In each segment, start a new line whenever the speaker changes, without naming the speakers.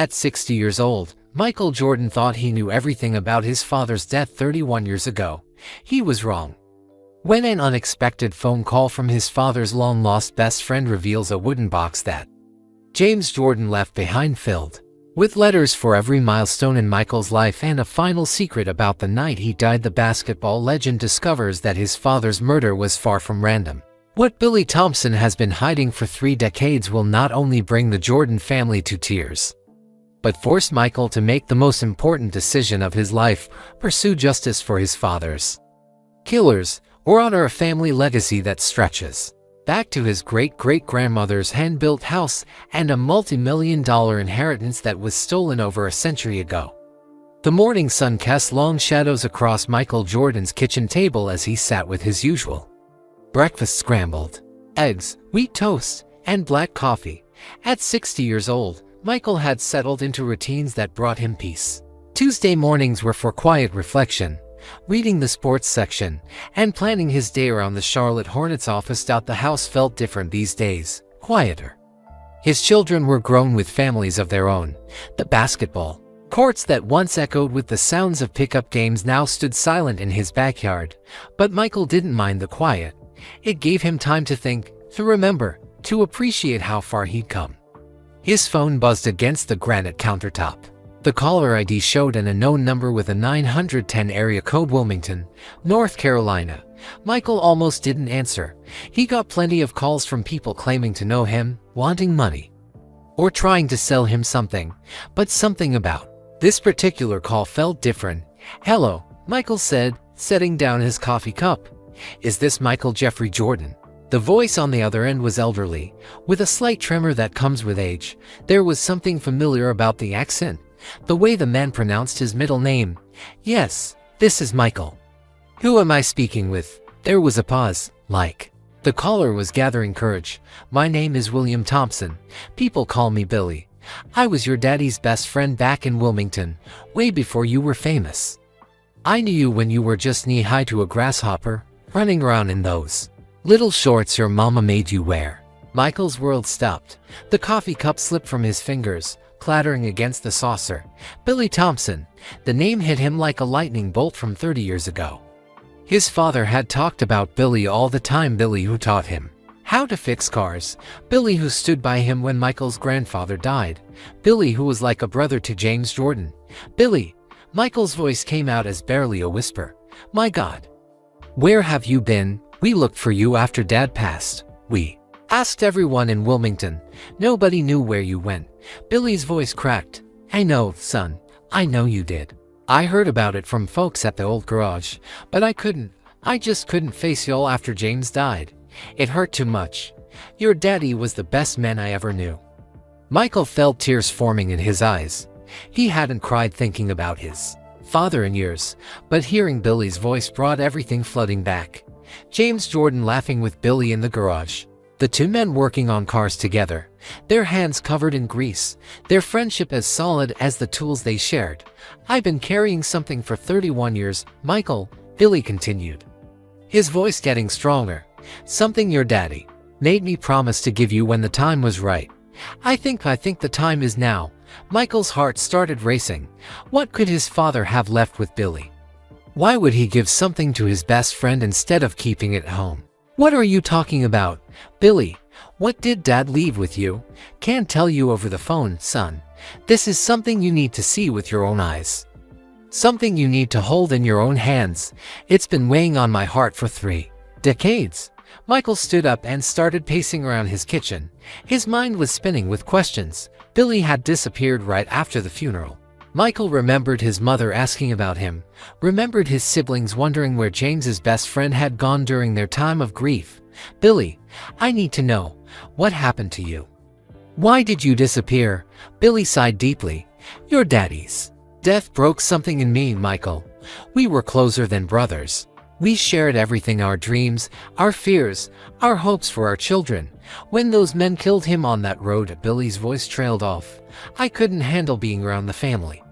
At 60 years old, Michael Jordan thought he knew everything about his father's death 31 years ago. He was wrong. When an unexpected phone call from his father's long-lost best friend reveals a wooden box that James Jordan left behind, filled with letters for every milestone in Michael's life and a final secret about the night he died, the basketball legend discovers that his father's murder was far from random. What Billy Thompson has been hiding for 3 decades will not only bring the Jordan family to tears, but force Michael to make the most important decision of his life: pursue justice for his father's killers, or honor a family legacy that stretches back to his great-great-grandmother's hand-built house and a multi-million-dollar inheritance that was stolen over a century ago. The morning sun cast long shadows across Michael Jordan's kitchen table as he sat with his usual breakfast: scrambled eggs, wheat toast, and black coffee. At 60 years old, Michael had settled into routines that brought him peace. Tuesday mornings were for quiet reflection, reading the sports section, and planning his day around the Charlotte Hornets office. The house felt different these days, quieter. His children were grown with families of their own. The basketball courts that once echoed with the sounds of pickup games now stood silent in his backyard. But Michael didn't mind the quiet. It gave him time to think, to remember, to appreciate how far he'd come. His phone buzzed against the granite countertop. The caller ID showed an unknown number with a 910 area code: Wilmington, North Carolina. Michael almost didn't answer. He got plenty of calls from people claiming to know him, wanting money, or trying to sell him something. But something about this particular call felt different. "Hello," Michael said, setting down his coffee cup. "Is this Michael Jeffrey Jordan?" The voice on the other end was elderly, with a slight tremor that comes with age. There was something familiar about the accent, the way the man pronounced his middle name. "Yes, this is Michael." "Who am I speaking with?" There was a pause, like the caller was gathering courage. "My name is William Thompson. People call me Billy. I was your daddy's best friend back in Wilmington, way before you were famous. I knew you when you were just knee-high to a grasshopper, running around in those little shorts your mama made you wear." Michael's world stopped. The coffee cup slipped from his fingers, clattering against the saucer. Billy Thompson. The name hit him like a lightning bolt from 30 years ago. His father had talked about Billy all the time. Billy who taught him how to fix cars. Billy who stood by him when Michael's grandfather died. Billy who was like a brother to James Jordan. Billy. Michael's voice came out as barely a whisper. "My God. Where have you been? We looked for you after Dad passed. We asked everyone in Wilmington. Nobody knew where you went." Billy's voice cracked. "I know, son. I know you did. I heard about it from folks at the old garage, but I just couldn't face y'all after James died. It hurt too much. Your daddy was the best man I ever knew." Michael felt tears forming in his eyes. He hadn't cried thinking about his father in years, but hearing Billy's voice brought everything flooding back. James Jordan laughing with Billy in the garage. The two men working on cars together, their hands covered in grease, their friendship as solid as the tools they shared. "I've been carrying something for 31 years, Michael," Billy continued, his voice getting stronger. "Something your daddy made me promise to give you when the time was right. I think the time is now." Michael's heart started racing. What could his father have left with Billy? Why would he give something to his best friend instead of keeping it home? "What are you talking about, Billy? What did Dad leave with you?" "Can't tell you over the phone, son. This is something you need to see with your own eyes. Something you need to hold in your own hands. It's been weighing on my heart for 3 decades. Michael stood up and started pacing around his kitchen. His mind was spinning with questions. Billy had disappeared right after the funeral. Michael remembered his mother asking about him, remembered his siblings wondering where James's best friend had gone during their time of grief. "Billy, I need to know. What happened to you? Why did you disappear?" Billy sighed deeply. "Your daddy's death broke something in me, Michael. We were closer than brothers. We shared everything: our dreams, our fears, our hopes for our children. When those men killed him on that road," Billy's voice trailed off, "I couldn't handle being around the family.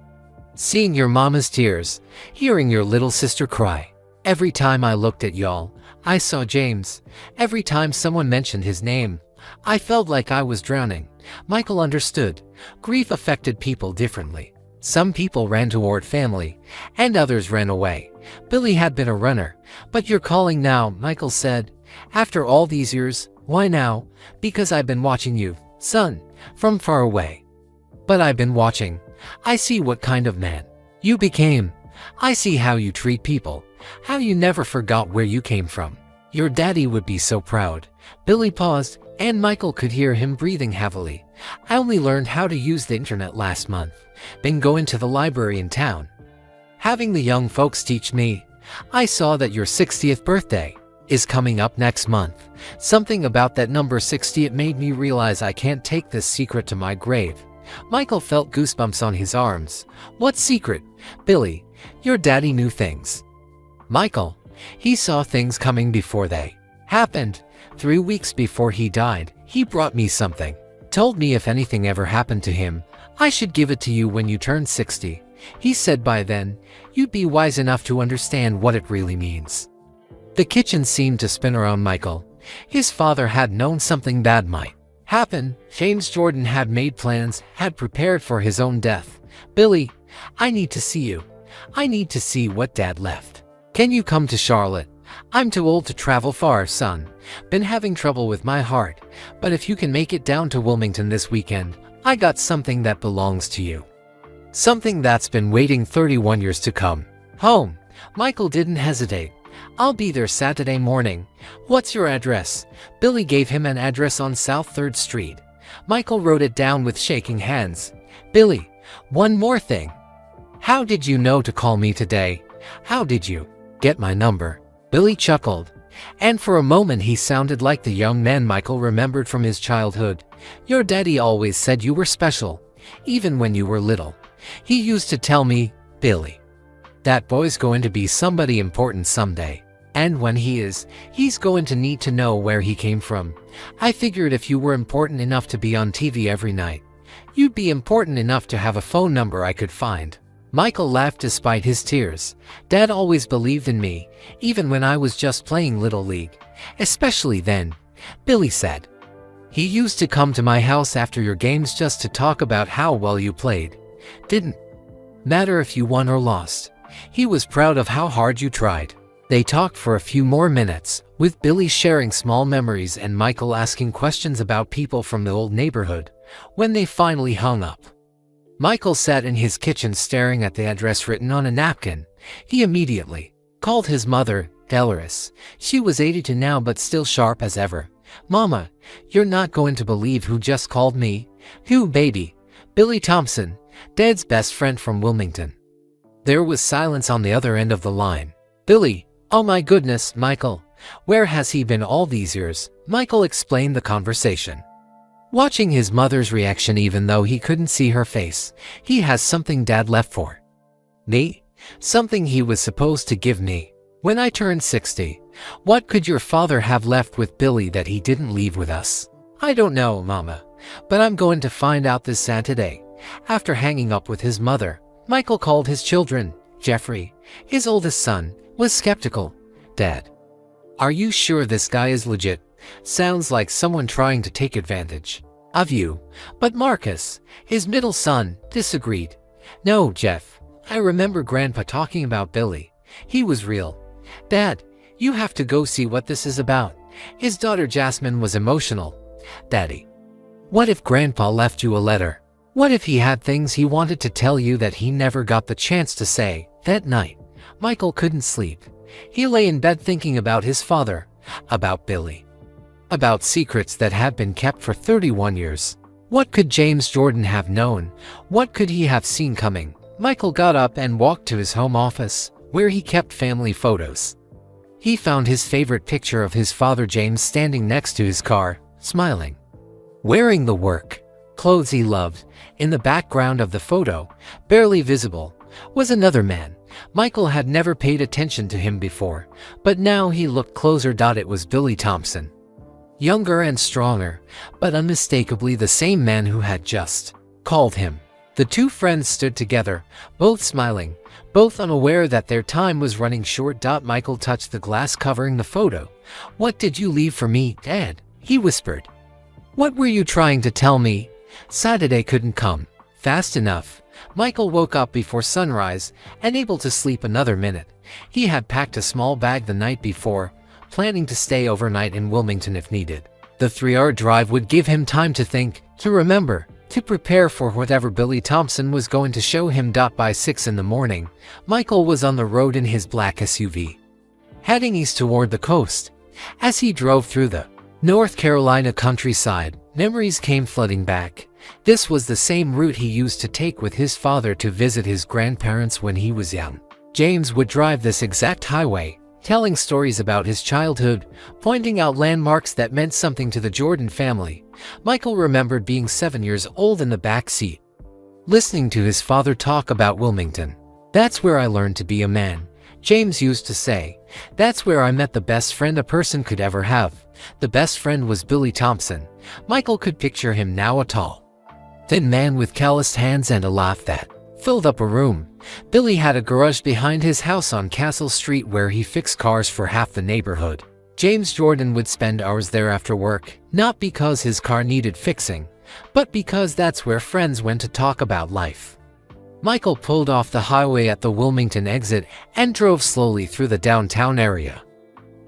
Seeing your mama's tears, hearing your little sister cry. Every time I looked at y'all, I saw James. Every time someone mentioned his name, I felt like I was drowning." Michael understood. Grief affected people differently. Some people ran toward family, and others ran away. Billy had been a runner. "But you're calling now," Michael said. "After all these years." "Why now?" "Because I've been watching you, son, from far away." "But I've been watching. I see what kind of man you became. I see how you treat people, how you never forgot where you came from. Your daddy would be so proud." Billy paused, and Michael could hear him breathing heavily. "I only learned how to use the internet last month. Been going to the library in town, having the young folks teach me. I saw that your 60th birthday is coming up next month. Something about that number 60, it made me realize I can't take this secret to my grave." Michael felt goosebumps on his arms. "What secret?" "Billy, your daddy knew things." "Michael, he saw things coming before they happened. 3 weeks before he died, he brought me something. Told me if anything ever happened to him, I should give it to you when you turned 60. He said by then, you'd be wise enough to understand what it really means." The kitchen seemed to spin around Michael. His father had known something bad might happen. James Jordan had made plans, had prepared for his own death. "Billy, I need to see you. I need to see what Dad left. Can you come to Charlotte? I'm too old to travel far, son. Been having trouble with my heart, but if you can make it down to Wilmington this weekend, I got something that belongs to you. Something that's been waiting 31 years to come home." Michael didn't hesitate. "I'll be there Saturday morning. What's your address?" Billy gave him an address on South 3rd Street. Michael wrote it down with shaking hands. "Billy, one more thing. How did you know to call me today? How did you get my number?" Billy chuckled, and for a moment he sounded like the young man Michael remembered from his childhood. "Your daddy always said you were special, even when you were little. He used to tell me, 'Billy, that boy's going to be somebody important someday. And when he is, he's going to need to know where he came from.' I figured if you were important enough to be on TV every night, you'd be important enough to have a phone number I could find." Michael laughed despite his tears. "Dad always believed in me, even when I was just playing Little League. Especially then," Billy said. "He used to come to my house after your games just to talk about how well you played. Didn't matter if you won or lost. He was proud of how hard you tried." They talked for a few more minutes, with Billy sharing small memories and Michael asking questions about people from the old neighborhood. When they finally hung up, Michael sat in his kitchen staring at the address written on a napkin. He immediately called his mother, Dolores. She was 82 now but still sharp as ever. "Mama, you're not going to believe who just called me." "Who, baby?" "Billy Thompson, Dad's best friend from Wilmington." There was silence on the other end of the line. "Billy, oh my goodness, Michael. Where has he been all these years?" Michael explained the conversation, watching his mother's reaction even though he couldn't see her face. "He has something Dad left for me. Something he was supposed to give me when I turned 60. What could your father have left with Billy that he didn't leave with us?" "I don't know, Mama, but I'm going to find out this Saturday." After hanging up with his mother, Michael called his children. Jeffrey, his oldest son, was skeptical. "Dad, are you sure this guy is legit? Sounds like someone trying to take advantage of you." But Marcus, his middle son, disagreed. "No, Jeff, I remember Grandpa talking about Billy. He was real. Dad, you have to go see what this is about." His daughter Jasmine was emotional. "Daddy, what if Grandpa left you a letter? What if he had things he wanted to tell you that he never got the chance to say?" That night, Michael couldn't sleep. He lay in bed thinking about his father, about Billy, about secrets that had been kept for 31 years. What could James Jordan have known? What could he have seen coming? Michael got up and walked to his home office, where he kept family photos. He found his favorite picture of his father James standing next to his car, smiling, wearing the work clothes he loved. In the background of the photo, barely visible, was another man. Michael had never paid attention to him before, but now he looked closer. It was Billy Thompson. Younger and stronger, but unmistakably the same man who had just called him. The two friends stood together, both smiling, both unaware that their time was running short. Michael touched the glass covering the photo. "What did you leave for me, Dad?" he whispered. What were you trying to tell me? Saturday couldn't come fast enough. Michael woke up before sunrise, unable to sleep another minute. He had packed a small bag the night before, planning to stay overnight in Wilmington if needed. The 3-hour drive would give him time to think, to remember, to prepare for whatever Billy Thompson was going to show him. By 6 in the morning, Michael was on the road in his black SUV, heading east toward the coast. As he drove through the North Carolina countryside, memories came flooding back. This was the same route he used to take with his father to visit his grandparents when he was young. James would drive this exact highway, telling stories about his childhood, pointing out landmarks that meant something to the Jordan family. Michael remembered being 7 years old in the back seat, listening to his father talk about Wilmington. "That's where I learned to be a man," James used to say. "That's where I met the best friend a person could ever have." The best friend was Billy Thompson. Michael could picture him now, a tall, thin man with calloused hands and a laugh that filled up a room. Billy had a garage behind his house on Castle Street where he fixed cars for half the neighborhood. James Jordan would spend hours there after work, not because his car needed fixing, but because that's where friends went to talk about life. Michael pulled off the highway at the Wilmington exit and drove slowly through the downtown area.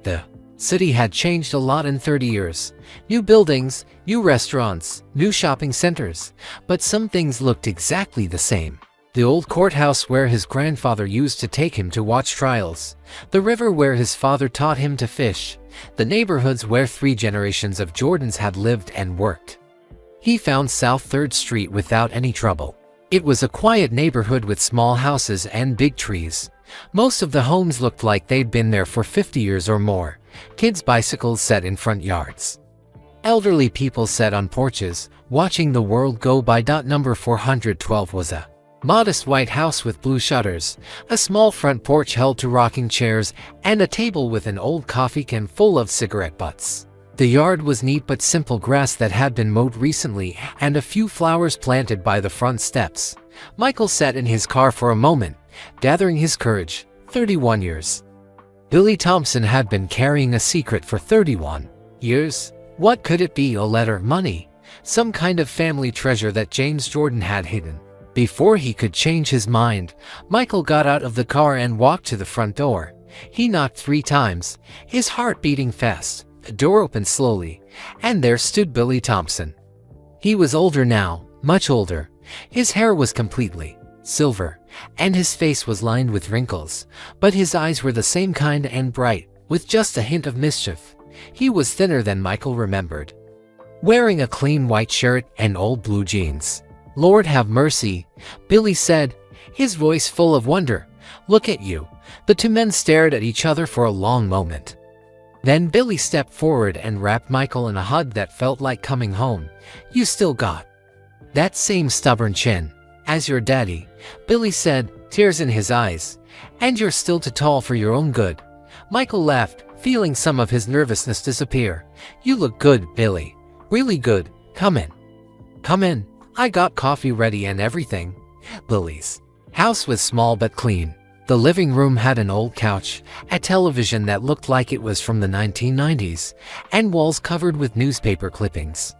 The city had changed a lot in 30 years. New buildings, new restaurants, new shopping centers, but some things looked exactly the same. The old courthouse where his grandfather used to take him to watch trials, the river where his father taught him to fish, the neighborhoods where 3 generations of Jordans had lived and worked. He found South 3rd Street without any trouble. It was a quiet neighborhood with small houses and big trees. Most of the homes looked like they'd been there for 50 years or more. Kids' bicycles sat in front yards. Elderly people sat on porches, watching the world go by. Number 412 was a modest white house with blue shutters, a small front porch held to rocking chairs, and a table with an old coffee can full of cigarette butts. The yard was neat but simple, grass that had been mowed recently and a few flowers planted by the front steps. Michael sat in his car for a moment, gathering his courage. 31 years. Billy Thompson had been carrying a secret for 31 years. What could it be? A letter, money, some kind of family treasure that James Jordan had hidden. Before he could change his mind, Michael got out of the car and walked to the front door. He knocked 3 times, his heart beating fast. The door opened slowly, and there stood Billy Thompson. He was older now, much older. His hair was completely silver, and his face was lined with wrinkles, but his eyes were the same kind and bright, with just a hint of mischief. He was thinner than Michael remembered, wearing a clean white shirt and old blue jeans. "Lord have mercy," Billy said, his voice full of wonder. "Look at you." The 2 men stared at each other for a long moment. Then Billy stepped forward and wrapped Michael in a hug that felt like coming home. "You still got that same stubborn chin as your daddy," Billy said, tears in his eyes. "And you're still too tall for your own good." Michael laughed, feeling some of his nervousness disappear. "You look good, Billy. Really good. Come in. Come in. I got coffee ready and everything." Billy's house was small but clean. The living room had an old couch, a television that looked like it was from the 1990s, and walls covered with newspaper clippings.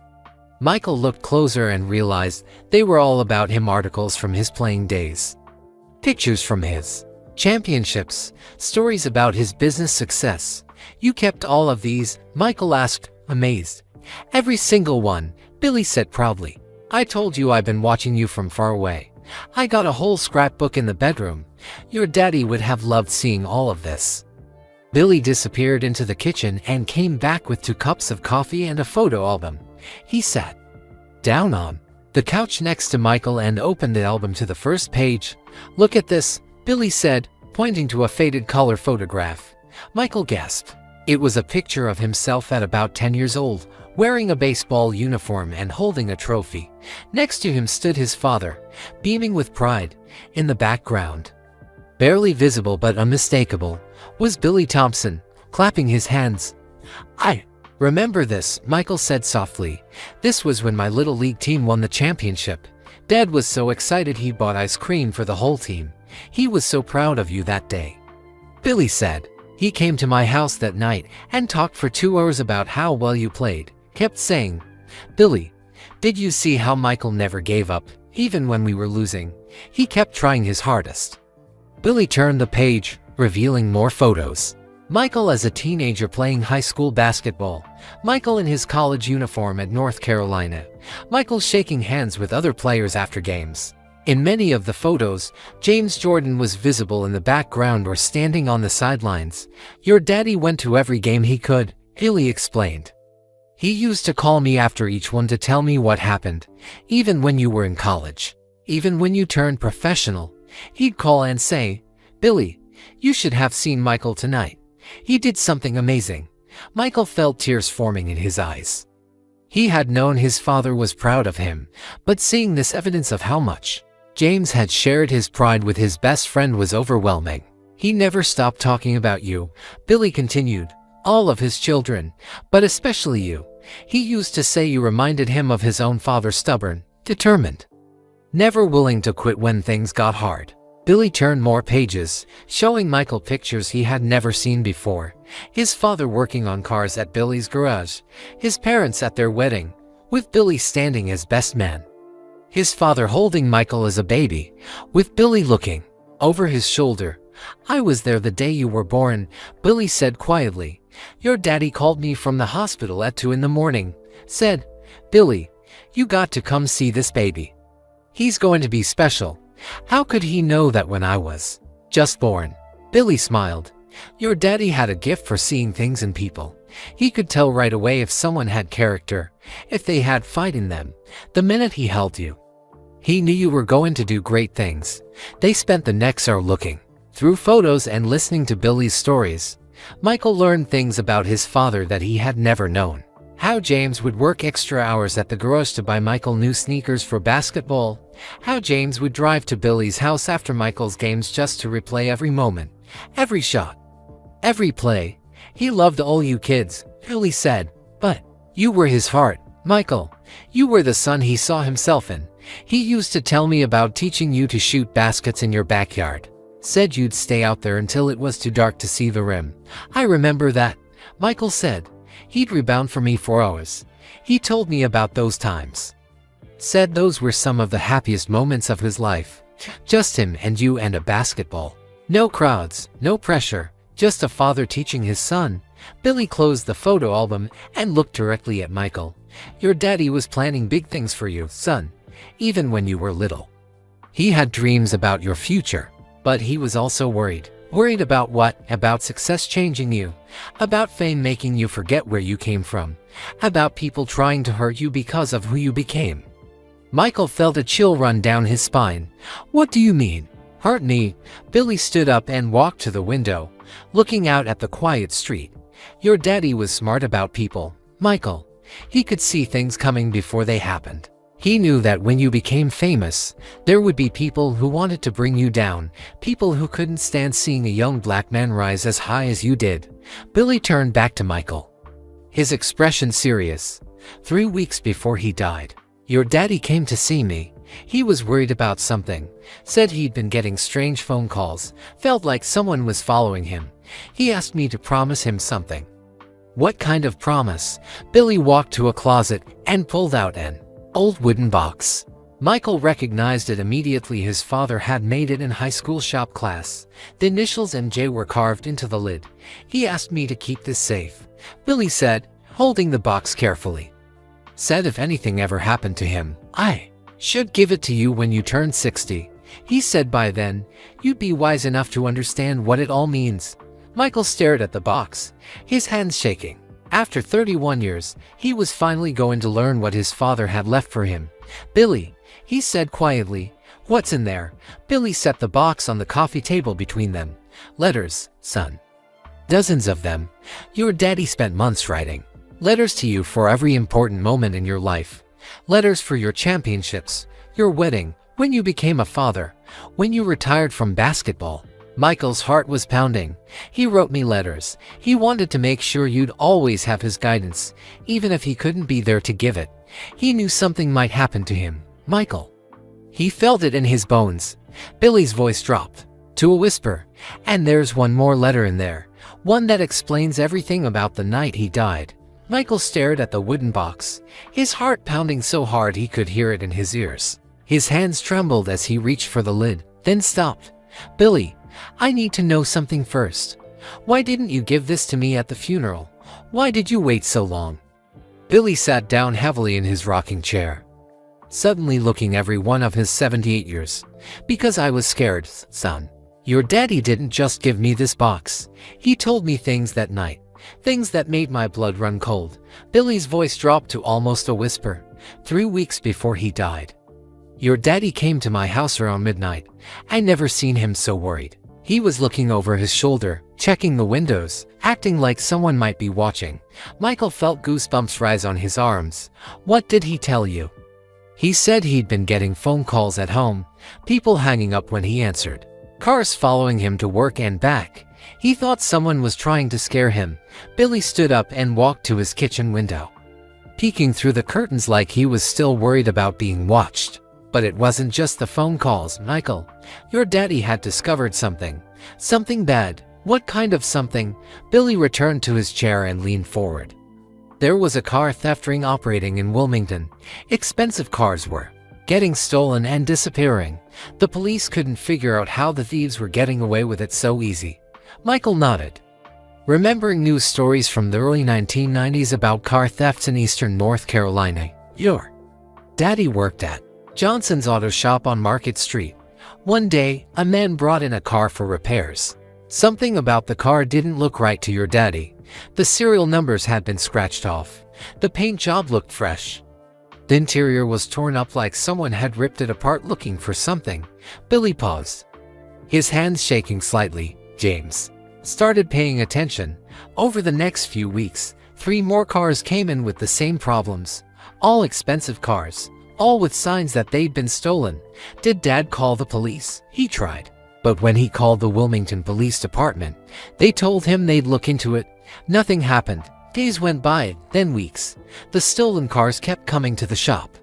Michael looked closer and realized they were all about him, articles from his playing days, pictures from his championships, stories about his business success. "You kept all of these?" Michael asked, amazed. "Every single one," Billy said proudly. "I told you I've been watching you from far away. I got a whole scrapbook in the bedroom. Your daddy would have loved seeing all of this." Billy disappeared into the kitchen and came back with 2 cups of coffee and a photo album. He sat down on the couch next to Michael and opened the album to the first page. "Look at this," Billy said, pointing to a faded color photograph. Michael gasped. It was a picture of himself at about 10 years old, wearing a baseball uniform and holding a trophy. Next to him stood his father, beaming with pride. In the background, barely visible but unmistakable, was Billy Thompson, clapping his hands. "I remember this," Michael said softly. "This was when my little league team won the championship. Dad was so excited he bought ice cream for the whole team. He was so proud of you that day." Billy said, "He came to my house that night and talked for 2 hours about how well you played. Kept saying, Billy, did you see how Michael never gave up, even when we were losing? He kept trying his hardest. Billy turned the page, revealing more photos. Michael as a teenager playing high school basketball. Michael in his college uniform at North Carolina. Michael shaking hands with other players after games. In many of the photos, James Jordan was visible in the background or standing on the sidelines. Your daddy went to every game he could, Billy explained. He used to call me after each one to tell me what happened, even when you were in college. Even when you turned professional, he'd call and say, Billy, you should have seen Michael tonight. He did something amazing. Michael felt tears forming in his eyes. He had known his father was proud of him, but seeing this evidence of how much James had shared his pride with his best friend was overwhelming. He never stopped talking about you, Billy continued. All of his children, but especially you. He used to say you reminded him of his own father, stubborn, determined, never willing to quit when things got hard. Billy turned more pages, showing Michael pictures he had never seen before. His father working on cars at Billy's garage. His parents at their wedding, with Billy standing as best man. His father holding Michael as a baby, with Billy looking over his shoulder. I was there the day you were born, Billy said quietly. Your daddy called me from the hospital at 2 in the morning, said, Billy, you got to come see this baby. He's going to be special. How could he know that when I was just born? Billy smiled. Your daddy had a gift for seeing things in people. He could tell right away if someone had character, if they had fight in them, the minute he held you. He knew you were going to do great things. They spent the next hour looking through photos and listening to Billy's stories. Michael learned things about his father that he had never known. How James would work extra hours at the garage to buy Michael new sneakers for basketball. How James would drive to Billy's house after Michael's games just to replay every moment, every shot, every play. He loved all you kids, Billy said, but you were his heart, Michael. You were the son he saw himself in. He used to tell me about teaching you to shoot baskets in your backyard. Said you'd stay out there until it was too dark to see the rim. I remember that, Michael said. He'd rebound for me for hours. He told me about those times. Said those were some of the happiest moments of his life. Just him and you and a basketball. No crowds, no pressure, just a father teaching his son. Billy closed the photo album and looked directly at Michael. Your daddy was planning big things for you, son, even when you were little. He had dreams about your future, but he was also worried. Worried about what? About success changing you. About fame making you forget where you came from. About people trying to hurt you because of who you became. Michael felt a chill run down his spine. What do you mean? Hurt me? Billy stood up and walked to the window, looking out at the quiet street. Your daddy was smart about people, Michael. He could see things coming before they happened. He knew that when you became famous, there would be people who wanted to bring you down, people who couldn't stand seeing a young black man rise as high as you did. Billy turned back to Michael, his expression serious. 3 weeks before he died, your daddy came to see me. He was worried about something, said he'd been getting strange phone calls, felt like someone was following him. He asked me to promise him something. What kind of promise? Billy walked to a closet and pulled out an old wooden box. Michael recognized it immediately. His father had made it in high school shop class. The initials MJ were carved into the lid. He asked me to keep this safe, Billy said, holding the box carefully. Said if anything ever happened to him, I should give it to you when you turn 60. He said by then, you'd be wise enough to understand what it all means. Michael stared at the box, his hands shaking. After 31 years, he was finally going to learn what his father had left for him. Billy, he said quietly, what's in there? Billy set the box on the coffee table between them. Letters, son. Dozens of them. Your daddy spent months writing letters to you for every important moment in your life. Letters for your championships, your wedding, when you became a father, when you retired from basketball. Michael's heart was pounding. He wrote me letters. He wanted to make sure you'd always have his guidance, even if he couldn't be there to give it. He knew something might happen to him, Michael. He felt it in his bones. Billy's voice dropped to a whisper. And there's one more letter in there, one that explains everything about the night he died. Michael stared at the wooden box, his heart pounding so hard he could hear it in his ears. His hands trembled as he reached for the lid, then stopped. "Billy, I need to know something first. Why didn't you give this to me at the funeral? Why did you wait so long?" Billy sat down heavily in his rocking chair, suddenly looking every one of his 78 years. "Because I was scared, son. Your daddy didn't just give me this box. He told me things that night. Things that made my blood run cold." Billy's voice dropped to almost a whisper. 3 weeks before he died, your daddy came to my house around midnight. I never seen him so worried. He was looking over his shoulder, checking the windows, acting like someone might be watching. Michael felt goosebumps rise on his arms. "What did he tell you?" "He said he'd been getting phone calls at home, people hanging up when he answered, cars following him to work and back. He thought someone was trying to scare him." Billy stood up and walked to his kitchen window, peeking through the curtains like he was still worried about being watched. "But it wasn't just the phone calls, Michael. Your daddy had discovered something. Something bad." "What kind of something?" Billy returned to his chair and leaned forward. There was a car theft ring operating in Wilmington. Expensive cars were getting stolen and disappearing. The police couldn't figure out how the thieves were getting away with it so easy. Michael nodded, remembering news stories from the early 1990s about car thefts in eastern North Carolina. "Your daddy worked at Johnson's Auto Shop on Market Street. One day, a man brought in a car for repairs. Something about the car didn't look right to your daddy. The serial numbers had been scratched off. The paint job looked fresh. The interior was torn up like someone had ripped it apart looking for something." Billy paused, his hands shaking slightly. James started paying attention. Over the next few weeks, 3 more cars came in with the same problems. All expensive cars, all with signs that they'd been stolen. "Did Dad call the police?" "He tried. But when he called the Wilmington Police Department, they told him they'd look into it. Nothing happened. Days went by, then weeks. The stolen cars kept coming to the shop."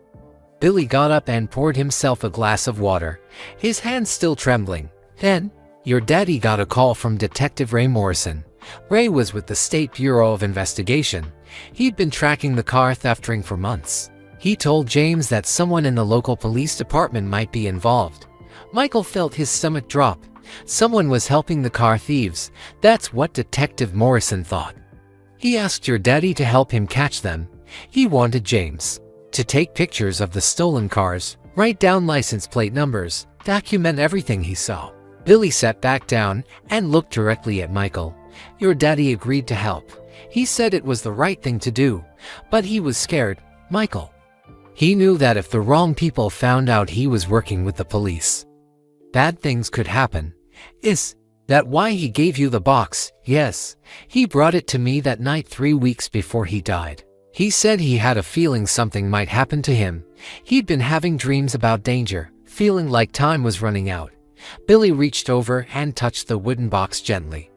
Billy got up and poured himself a glass of water, his hands still trembling. "Then, your daddy got a call from Detective Ray Morrison. Ray was with the State Bureau of Investigation. He'd been tracking the car theft ring for months. He told James that someone in the local police department might be involved." Michael felt his stomach drop. Someone was helping the car thieves. That's what Detective Morrison thought. He asked your daddy to help him catch them. He wanted James to take pictures of the stolen cars, write down license plate numbers, document everything he saw. Billy sat back down and looked directly at Michael. "Your daddy agreed to help. He said it was the right thing to do, but he was scared, Michael. He knew that if the wrong people found out he was working with the police, bad things could happen." "Is that why he gave you the box?" "Yes. He brought it to me that night 3 weeks before he died. He said he had a feeling something might happen to him. He'd been having dreams about danger, feeling like time was running out." Billy reached over and touched the wooden box gently.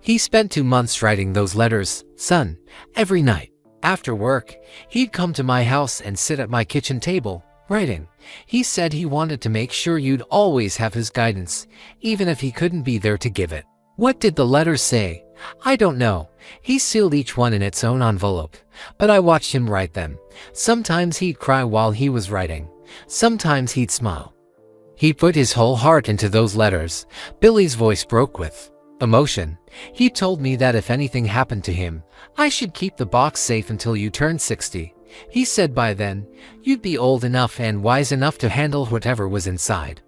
"He spent 2 months writing those letters, son. Every night, after work, he'd come to my house and sit at my kitchen table, writing. He said he wanted to make sure you'd always have his guidance, even if he couldn't be there to give it." "What did the letters say?" "I don't know. He sealed each one in its own envelope, but I watched him write them. Sometimes he'd cry while he was writing. Sometimes he'd smile. He put his whole heart into those letters." Billy's voice broke with emotion. "He told me that if anything happened to him, I should keep the box safe until you turned 60. He said by then, you'd be old enough and wise enough to handle whatever was inside."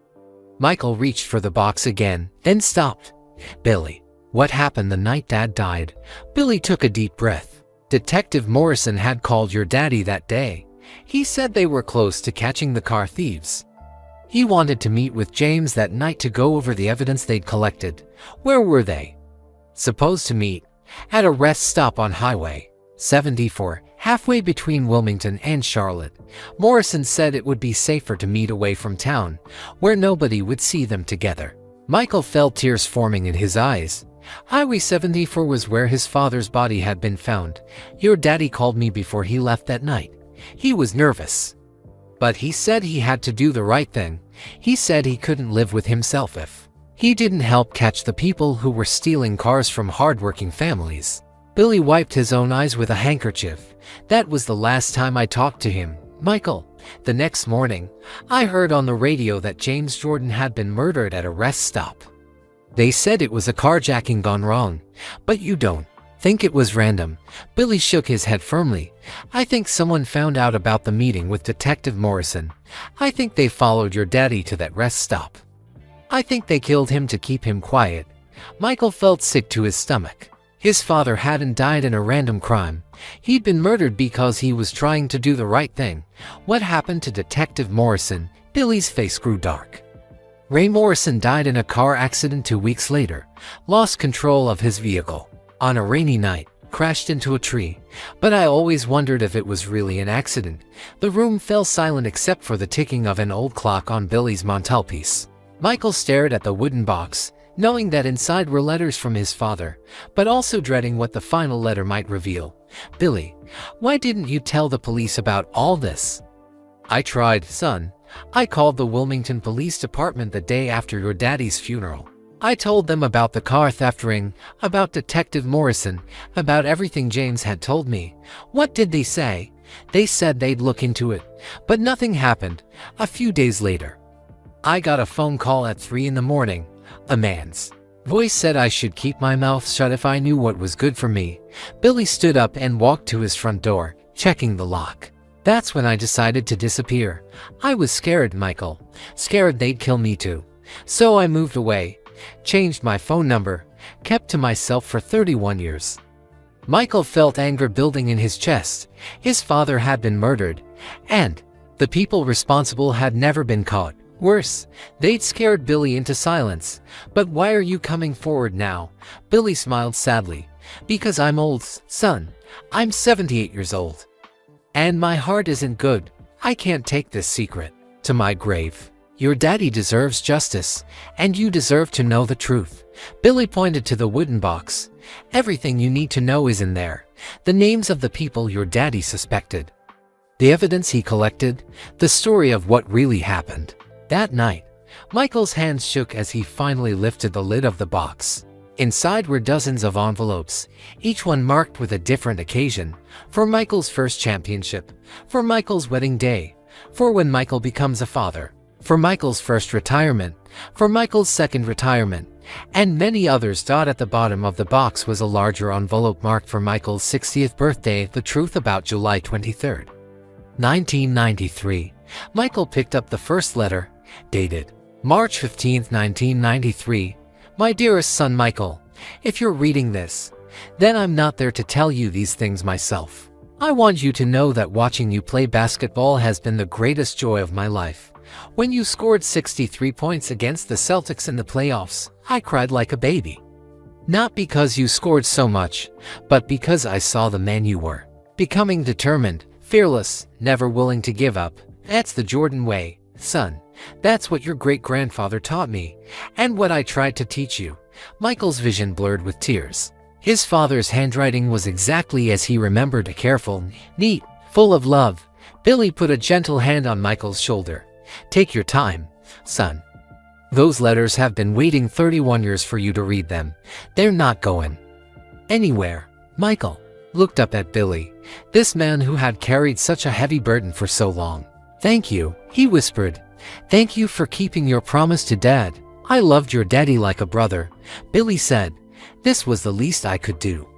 Michael reached for the box again, then stopped. "Billy, what happened the night Dad died?" Billy took a deep breath. "Detective Morrison had called your daddy that day. He said they were close to catching the car thieves. He wanted to meet with James that night to go over the evidence they'd collected." "Where were they supposed to meet?" "At a rest stop on Highway 74, halfway between Wilmington and Charlotte. Morrison said it would be safer to meet away from town, where nobody would see them together." Michael felt tears forming in his eyes. "Highway 74 was where his father's body had been found. Your daddy called me before he left that night. He was nervous, but he said he had to do the right thing. He said he couldn't live with himself if he didn't help catch the people who were stealing cars from hardworking families." Billy wiped his own eyes with a handkerchief. That was the last time I talked to him, Michael. The next morning, I heard on the radio that James Jordan had been murdered at a rest stop. They said it was a carjacking gone wrong, but you don't think it was random? Billy shook his head firmly. I think someone found out about the meeting with Detective Morrison. I think they followed your daddy to that rest stop. I think they killed him to keep him quiet. Michael felt sick to his stomach. His father hadn't died in a random crime. He'd been murdered because he was trying to do the right thing. What happened to Detective Morrison? Billy's face grew dark. Ray Morrison died in a car accident 2 weeks later, lost control of his vehicle on a rainy night, crashed into a tree. But I always wondered if it was really an accident. The room fell silent except for the ticking of an old clock on Billy's mantelpiece. Michael stared at the wooden box, knowing that inside were letters from his father, but also dreading what the final letter might reveal. Billy, why didn't you tell the police about all this? I tried, son. I called the Wilmington Police Department the day after your daddy's funeral. I told them about the car theft ring, about Detective Morrison, about everything James had told me. What did they say? They said they'd look into it, but nothing happened. A few days later, I got a phone call at 3 in the morning. A man's voice said I should keep my mouth shut if I knew what was good for me. Billy stood up and walked to his front door, checking the lock. That's when I decided to disappear. I was scared, Michael. Scared they'd kill me too. So I moved away, changed my phone number, kept to myself for 31 years. Michael felt anger building in his chest. His father had been murdered, and the people responsible had never been caught. Worse, they'd scared Billy into silence. But why are you coming forward now? Billy smiled sadly. Because I'm old, son. I'm 78 years old. And my heart isn't good. I can't take this secret to my grave. Your daddy deserves justice, and you deserve to know the truth. Billy pointed to the wooden box. Everything you need to know is in there. The names of the people your daddy suspected, the evidence he collected, the story of what really happened. That night, Michael's hands shook as he finally lifted the lid of the box. Inside were dozens of envelopes, each one marked with a different occasion. For Michael's first championship, for Michael's wedding day, for when Michael becomes a father, for Michael's first retirement, for Michael's second retirement, and many others. At the bottom of the box was a larger envelope marked for Michael's 60th birthday, the truth about July 23, 1993. Michael picked up the first letter, dated March 15, 1993. My dearest son Michael, if you're reading this, then I'm not there to tell you these things myself. I want you to know that watching you play basketball has been the greatest joy of my life. When you scored 63 points against the Celtics in the playoffs, I cried like a baby. Not because you scored so much, but because I saw the man you were. Becoming determined, fearless, never willing to give up. That's the Jordan way, son. That's what your great-grandfather taught me, and what I tried to teach you. Michael's vision blurred with tears. His father's handwriting was exactly as he remembered, a careful, neat, full of love. Billy put a gentle hand on Michael's shoulder. Take your time, son. Those letters have been waiting 31 years for you to read them. They're not going anywhere. Michael looked up at Billy, this man who had carried such a heavy burden for so long. Thank you, he whispered. Thank you for keeping your promise to Dad. I loved your daddy like a brother. Billy said, this was the least I could do.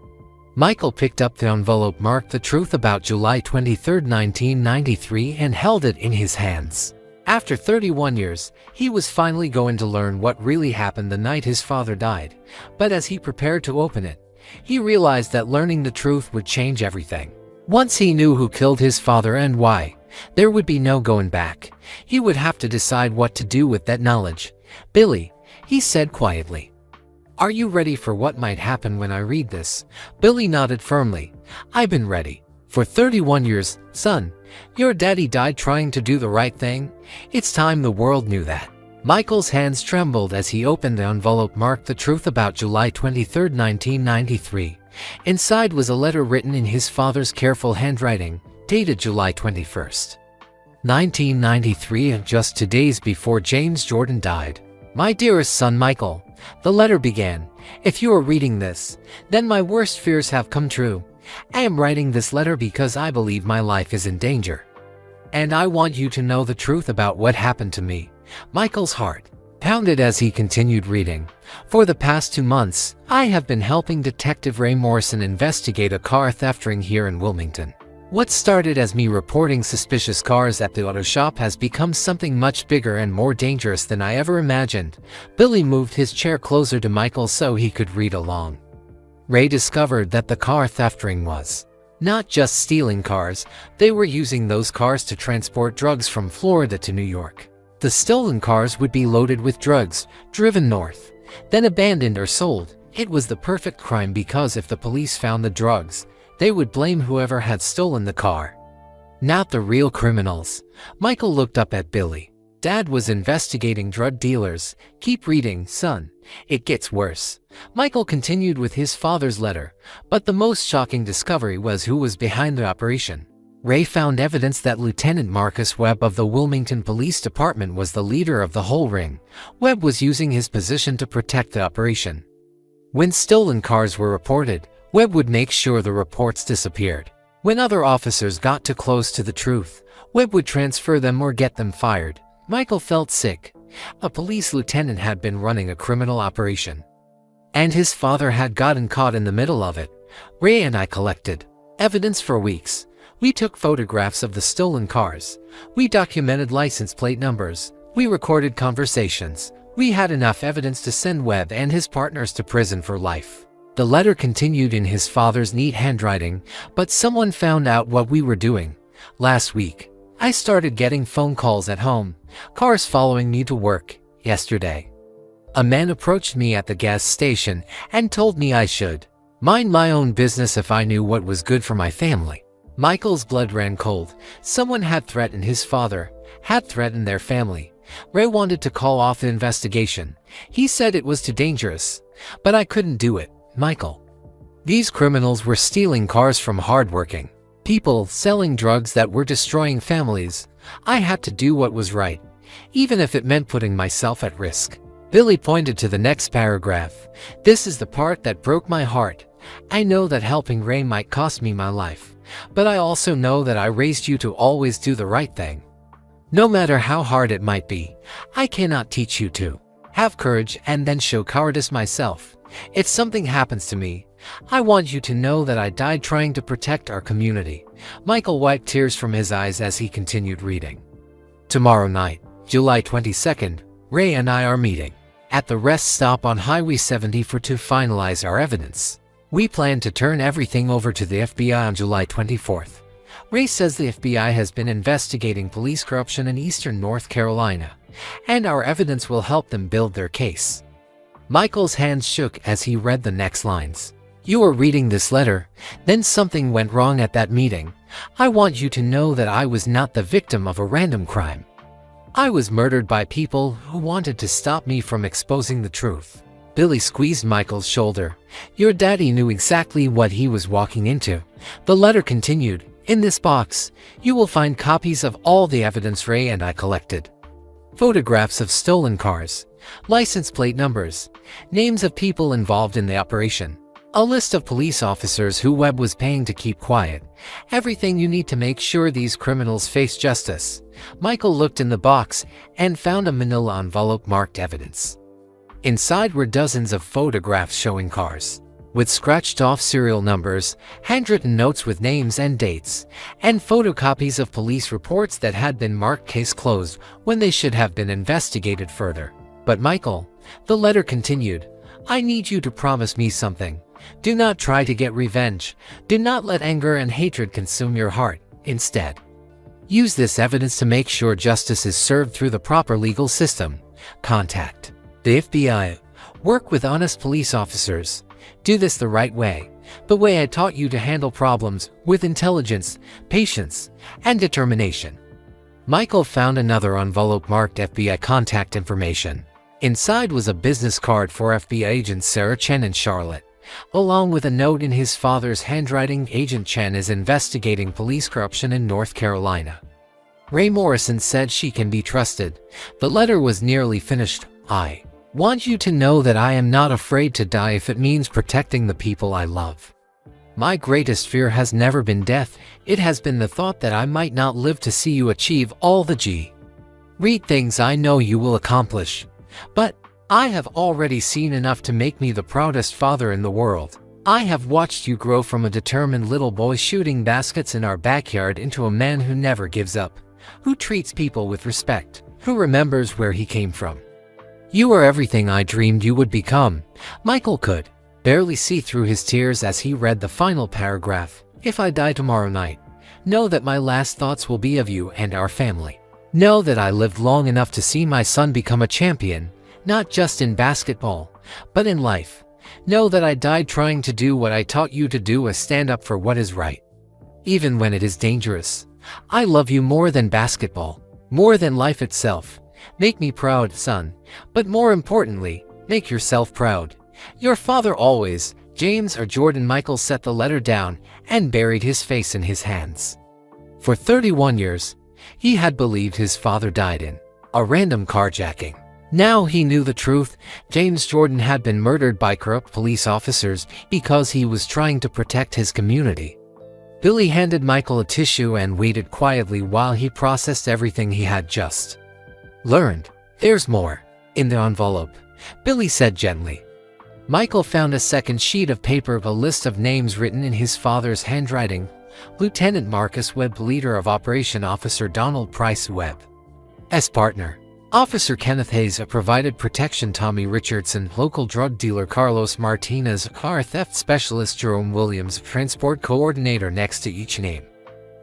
Michael picked up the envelope marked the truth about July 23, 1993 and held it in his hands. After 31 years, he was finally going to learn what really happened the night his father died. But as he prepared to open it, he realized that learning the truth would change everything. Once he knew who killed his father and why, there would be no going back. He would have to decide what to do with that knowledge. Billy, he said quietly, are you ready for what might happen when I read this? Billy nodded firmly. I've been ready. For 31 years, son. Your daddy died trying to do the right thing. It's time the world knew that. Michael's hands trembled as he opened the envelope marked the truth about July 23, 1993. Inside was a letter written in his father's careful handwriting, dated July 21, 1993, and just 2 days before James Jordan died. My dearest son Michael, the letter began. If you are reading this, then my worst fears have come true. I am writing this letter because I believe my life is in danger. And I want you to know the truth about what happened to me. Michael's heart pounded as he continued reading. For the past 2 months, I have been helping Detective Ray Morrison investigate a car theft ring here in Wilmington. What started as me reporting suspicious cars at the auto shop has become something much bigger and more dangerous than I ever imagined. Billy moved his chair closer to Michael so he could read along. Ray discovered that the car theft ring was not just stealing cars, they were using those cars to transport drugs from Florida to New York. The stolen cars would be loaded with drugs, driven north, then abandoned or sold. It was the perfect crime because if the police found the drugs, they would blame whoever had stolen the car, not the real criminals. Michael looked up at Billy. Dad was investigating drug dealers. Keep reading, son. It gets worse. Michael continued with his father's letter, but the most shocking discovery was who was behind the operation. Ray found evidence that Lieutenant Marcus Webb of the Wilmington Police Department was the leader of the whole ring. Webb was using his position to protect the operation. When stolen cars were reported, Webb would make sure the reports disappeared. When other officers got too close to the truth, Webb would transfer them or get them fired. Michael felt sick. A police lieutenant had been running a criminal operation, and his father had gotten caught in the middle of it. Ray and I collected evidence for weeks. We took photographs of the stolen cars. We documented license plate numbers. We recorded conversations. We had enough evidence to send Webb and his partners to prison for life. The letter continued in his father's neat handwriting, but someone found out what we were doing. Last week, I started getting phone calls at home, cars following me to work. Yesterday, a man approached me at the gas station and told me I should mind my own business if I knew what was good for my family. Michael's blood ran cold. Someone had threatened his father, had threatened their family. Ray wanted to call off the investigation. He said it was too dangerous, but I couldn't do it. Michael, these criminals were stealing cars from hardworking people, selling drugs that were destroying families. I had to do what was right, even if it meant putting myself at risk. Billy pointed to the next paragraph. This is the part that broke my heart. I know that helping Ray might cost me my life, but I also know that I raised you to always do the right thing. No matter how hard it might be, I cannot teach you to have courage and then show cowardice myself. If something happens to me, I want you to know that I died trying to protect our community. Michael wiped tears from his eyes as he continued reading. Tomorrow night, July 22nd, Ray and I are meeting at the rest stop on Highway 70 to finalize our evidence. We plan to turn everything over to the FBI on July 24th. Ray says the FBI has been investigating police corruption in eastern North Carolina, and our evidence will help them build their case. Michael's hands shook as he read the next lines. You are reading this letter, then something went wrong at that meeting. I want you to know that I was not the victim of a random crime. I was murdered by people who wanted to stop me from exposing the truth. Billy squeezed Michael's shoulder. Your daddy knew exactly what he was walking into. The letter continued. In this box, you will find copies of all the evidence Ray and I collected. Photographs of stolen cars, license plate numbers, names of people involved in the operation, a list of police officers who Webb was paying to keep quiet. Everything you need to make sure these criminals face justice. Michael looked in the box and found a manila envelope marked evidence. Inside were dozens of photographs showing cars with scratched-off serial numbers, handwritten notes with names and dates, and photocopies of police reports that had been marked case closed when they should have been investigated further. But Michael, the letter continued, I need you to promise me something. Do not try to get revenge. Do not let anger and hatred consume your heart. Instead, use this evidence to make sure justice is served through the proper legal system. Contact the FBI. Work with honest police officers. Do this the right way, the way I taught you to handle problems, with intelligence, patience, and determination. Michael found another envelope marked FBI contact information. Inside was a business card for FBI agents Sarah Chen and Charlotte, along with a note in his father's handwriting. Agent Chen is investigating police corruption in North Carolina. Ray Morrison said she can be trusted. The letter was nearly finished I want you to know that I am not afraid to die if it means protecting the people I love. My greatest fear has never been death, it has been the thought that I might not live to see you achieve all the great things I know you will accomplish. But I have already seen enough to make me the proudest father in the world. I have watched you grow from a determined little boy shooting baskets in our backyard into a man who never gives up, who treats people with respect, who remembers where he came from. You are everything I dreamed you would become. Michael could barely see through his tears as he read the final paragraph. If I die tomorrow night, know that my last thoughts will be of you and our family. Know that I lived long enough to see my son become a champion, not just in basketball, but in life. Know that I died trying to do what I taught you to do, stand up for what is right, even when it is dangerous. I love you more than basketball, more than life itself. Make me proud, son, but more importantly, make yourself proud. Your father always, James or Jordan. Michael set the letter down and buried his face in his hands. For 31 years, he had believed his father died in a random carjacking. Now he knew the truth. James Jordan had been murdered by corrupt police officers because he was trying to protect his community. Billy handed Michael a tissue and waited quietly while he processed everything he had just learned. There's more in the envelope, Billy said gently. Michael found a second sheet of paper, a list of names written in his father's handwriting. Lieutenant Marcus Webb, leader of Operation, Officer Donald Price Webb's partner, Officer Kenneth Hayes, provided protection. Tommy Richardson, local drug dealer Carlos Martinez, car theft specialist Jerome Williams, transport coordinator. Next to each name,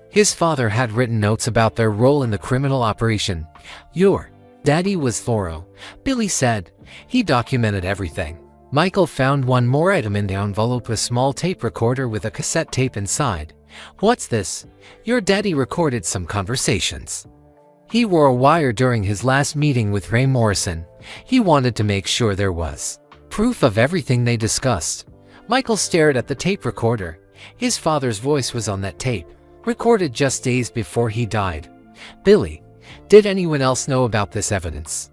his father had written notes about their role in the criminal operation. Your daddy was thorough, Billy said. He documented everything. Michael found one more item in the envelope, a small tape recorder with a cassette tape inside. What's this? Your daddy recorded some conversations. He wore a wire during his last meeting with Ray Morrison. He wanted to make sure there was proof of everything they discussed. Michael stared at the tape recorder. His father's voice was on that tape, recorded just days before he died. Billy, did anyone else know about this evidence?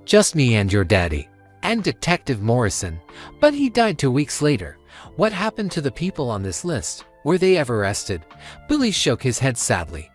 Just me and your daddy, and Detective Morrison. But he died 2 weeks later. What happened to the people on this list? Were they ever arrested? Billy shook his head sadly.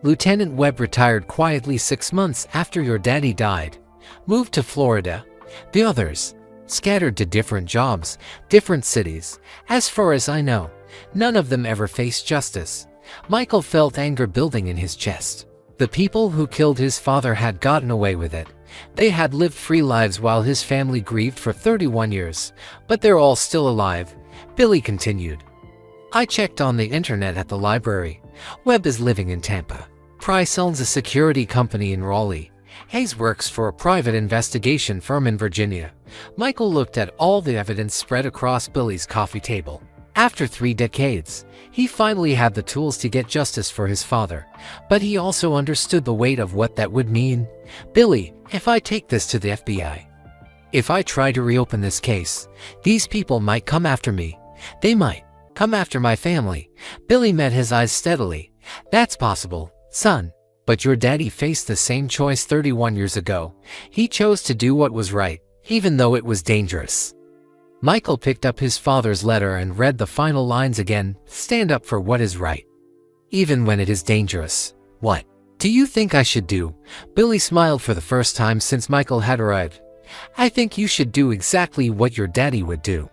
Lieutenant Webb retired quietly 6 months after your daddy died. Moved to Florida. The others scattered to different jobs, different cities. As far as I know, none of them ever faced justice. Michael felt anger building in his chest. The people who killed his father had gotten away with it. They had lived free lives while his family grieved for 31 years. But they're all still alive, Billy continued. I checked on the internet at the library. Webb is living in Tampa. Price owns a security company in Raleigh. Hayes works for a private investigation firm in Virginia. Michael looked at all the evidence spread across Billy's coffee table. After 3 decades, he finally had the tools to get justice for his father, but he also understood the weight of what that would mean. Billy, if I take this to the FBI, if I try to reopen this case, these people might come after me. They might come after my family. Billy met his eyes steadily. That's possible, son. But your daddy faced the same choice 31 years ago. He chose to do what was right, even though it was dangerous. Michael picked up his father's letter and read the final lines again. Stand up for what is right, even when it is dangerous. What do you think I should do? Billy smiled for the first time since Michael had arrived. I think you should do exactly what your daddy would do.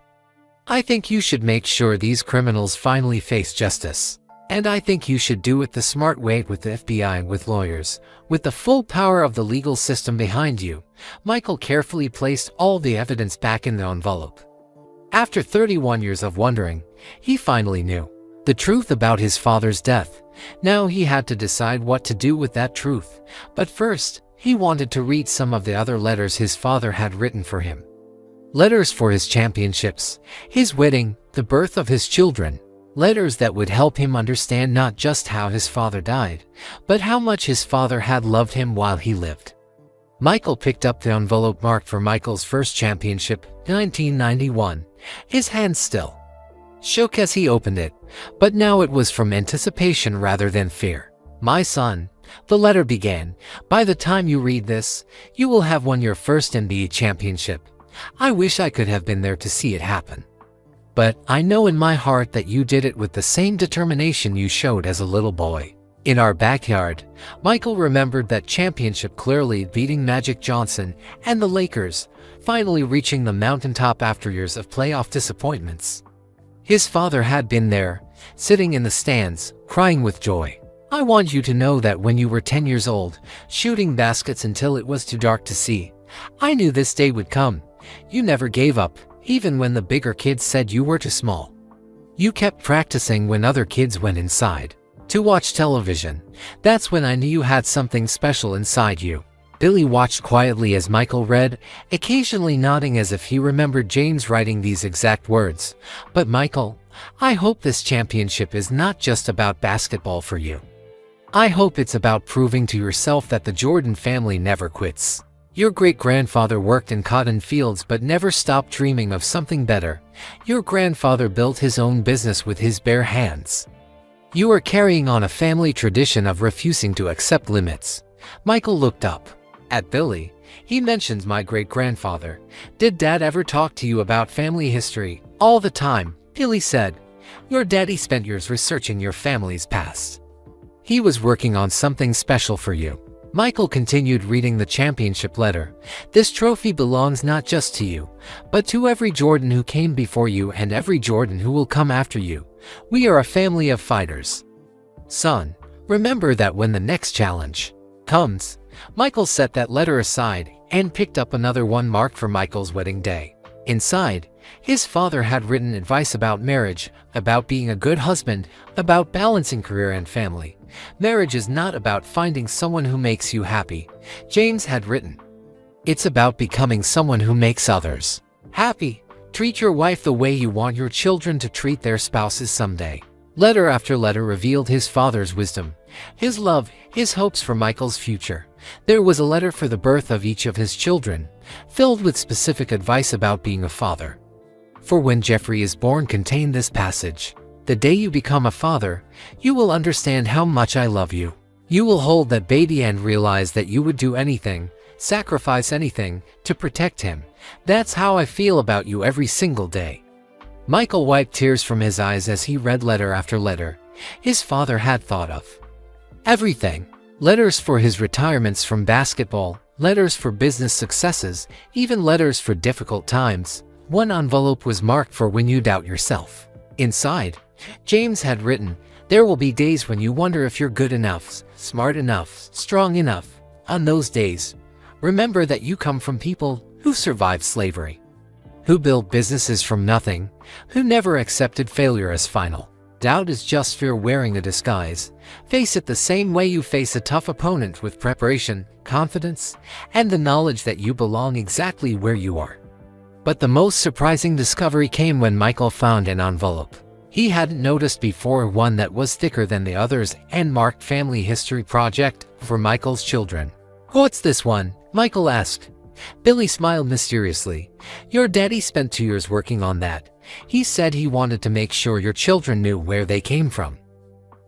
I think you should make sure these criminals finally face justice. And I think you should do it the smart way, with the FBI and with lawyers, with the full power of the legal system behind you. Michael carefully placed all the evidence back in the envelope. After 31 years of wondering, he finally knew the truth about his father's death. Now he had to decide what to do with that truth. But first, he wanted to read some of the other letters his father had written for him. Letters for his championships, his wedding, the birth of his children. Letters that would help him understand not just how his father died, but how much his father had loved him while he lived. Michael picked up the envelope marked for Michael's first championship, 1991. His hand still shook as he opened it, but now it was from anticipation rather than fear. My son, The letter began, "By the time you read this, you will have won your first NBA championship. I wish I could have been there to see it happen. But I know in my heart that you did it with the same determination you showed as a little boy." In our backyard, Michael remembered that championship clearly, beating Magic Johnson and the Lakers, finally reaching the mountaintop after years of playoff disappointments. His father had been there, sitting in the stands, crying with joy. "I want you to know that when you were 10 years old, shooting baskets until it was too dark to see, I knew this day would come. You never gave up, even when the bigger kids said you were too small. You kept practicing when other kids went inside to watch television. That's when I knew you had something special inside you." Billy watched quietly as Michael read, occasionally nodding as if he remembered James writing these exact words. "But Michael, I hope this championship is not just about basketball for you. I hope it's about proving to yourself that the Jordan family never quits. Your great-grandfather worked in cotton fields but never stopped dreaming of something better. Your grandfather built his own business with his bare hands. You are carrying on a family tradition of refusing to accept limits." Michael looked up at Billy. "He mentions my great-grandfather. Did Dad ever talk to you about family history?" "All the time," Billy said. "Your daddy spent years researching your family's past. He was working on something special for you." Michael continued reading the championship letter. "This trophy belongs not just to you, but to every Jordan who came before you and every Jordan who will come after you. We are a family of fighters. Son, remember that when the next challenge comes." Michael set that letter aside and picked up another one marked for Michael's wedding day. Inside, his father had written advice about marriage, about being a good husband, about balancing career and family. "Marriage is not about finding someone who makes you happy," James had written. "It's about becoming someone who makes others happy. Treat your wife the way you want your children to treat their spouses someday." Letter after letter revealed his father's wisdom, his love, his hopes for Michael's future. There was a letter for the birth of each of his children, filled with specific advice about being a father. "For when Jeffrey is born" contained this passage. "The day you become a father, you will understand how much I love you. You will hold that baby and realize that you would do anything, sacrifice anything, to protect him. That's how I feel about you every single day." Michael wiped tears from his eyes as he read letter after letter. His father had thought of everything. Letters for his retirements from basketball, letters for business successes, even letters for difficult times. One envelope was marked for "when you doubt yourself." Inside, James had written, "There will be days when you wonder if you're good enough, smart enough, strong enough. On those days, remember that you come from people who survived slavery, who built businesses from nothing, who never accepted failure as final. Doubt is just fear wearing a disguise. Face it the same way you face a tough opponent, with preparation, confidence, and the knowledge that you belong exactly where you are." But the most surprising discovery came when Michael found an envelope he hadn't noticed before, one that was thicker than the others and marked "Family History Project for Michael's Children." "What's this one?" Michael asked. Billy smiled mysteriously. "Your daddy spent 2 years working on that. He said he wanted to make sure your children knew where they came from."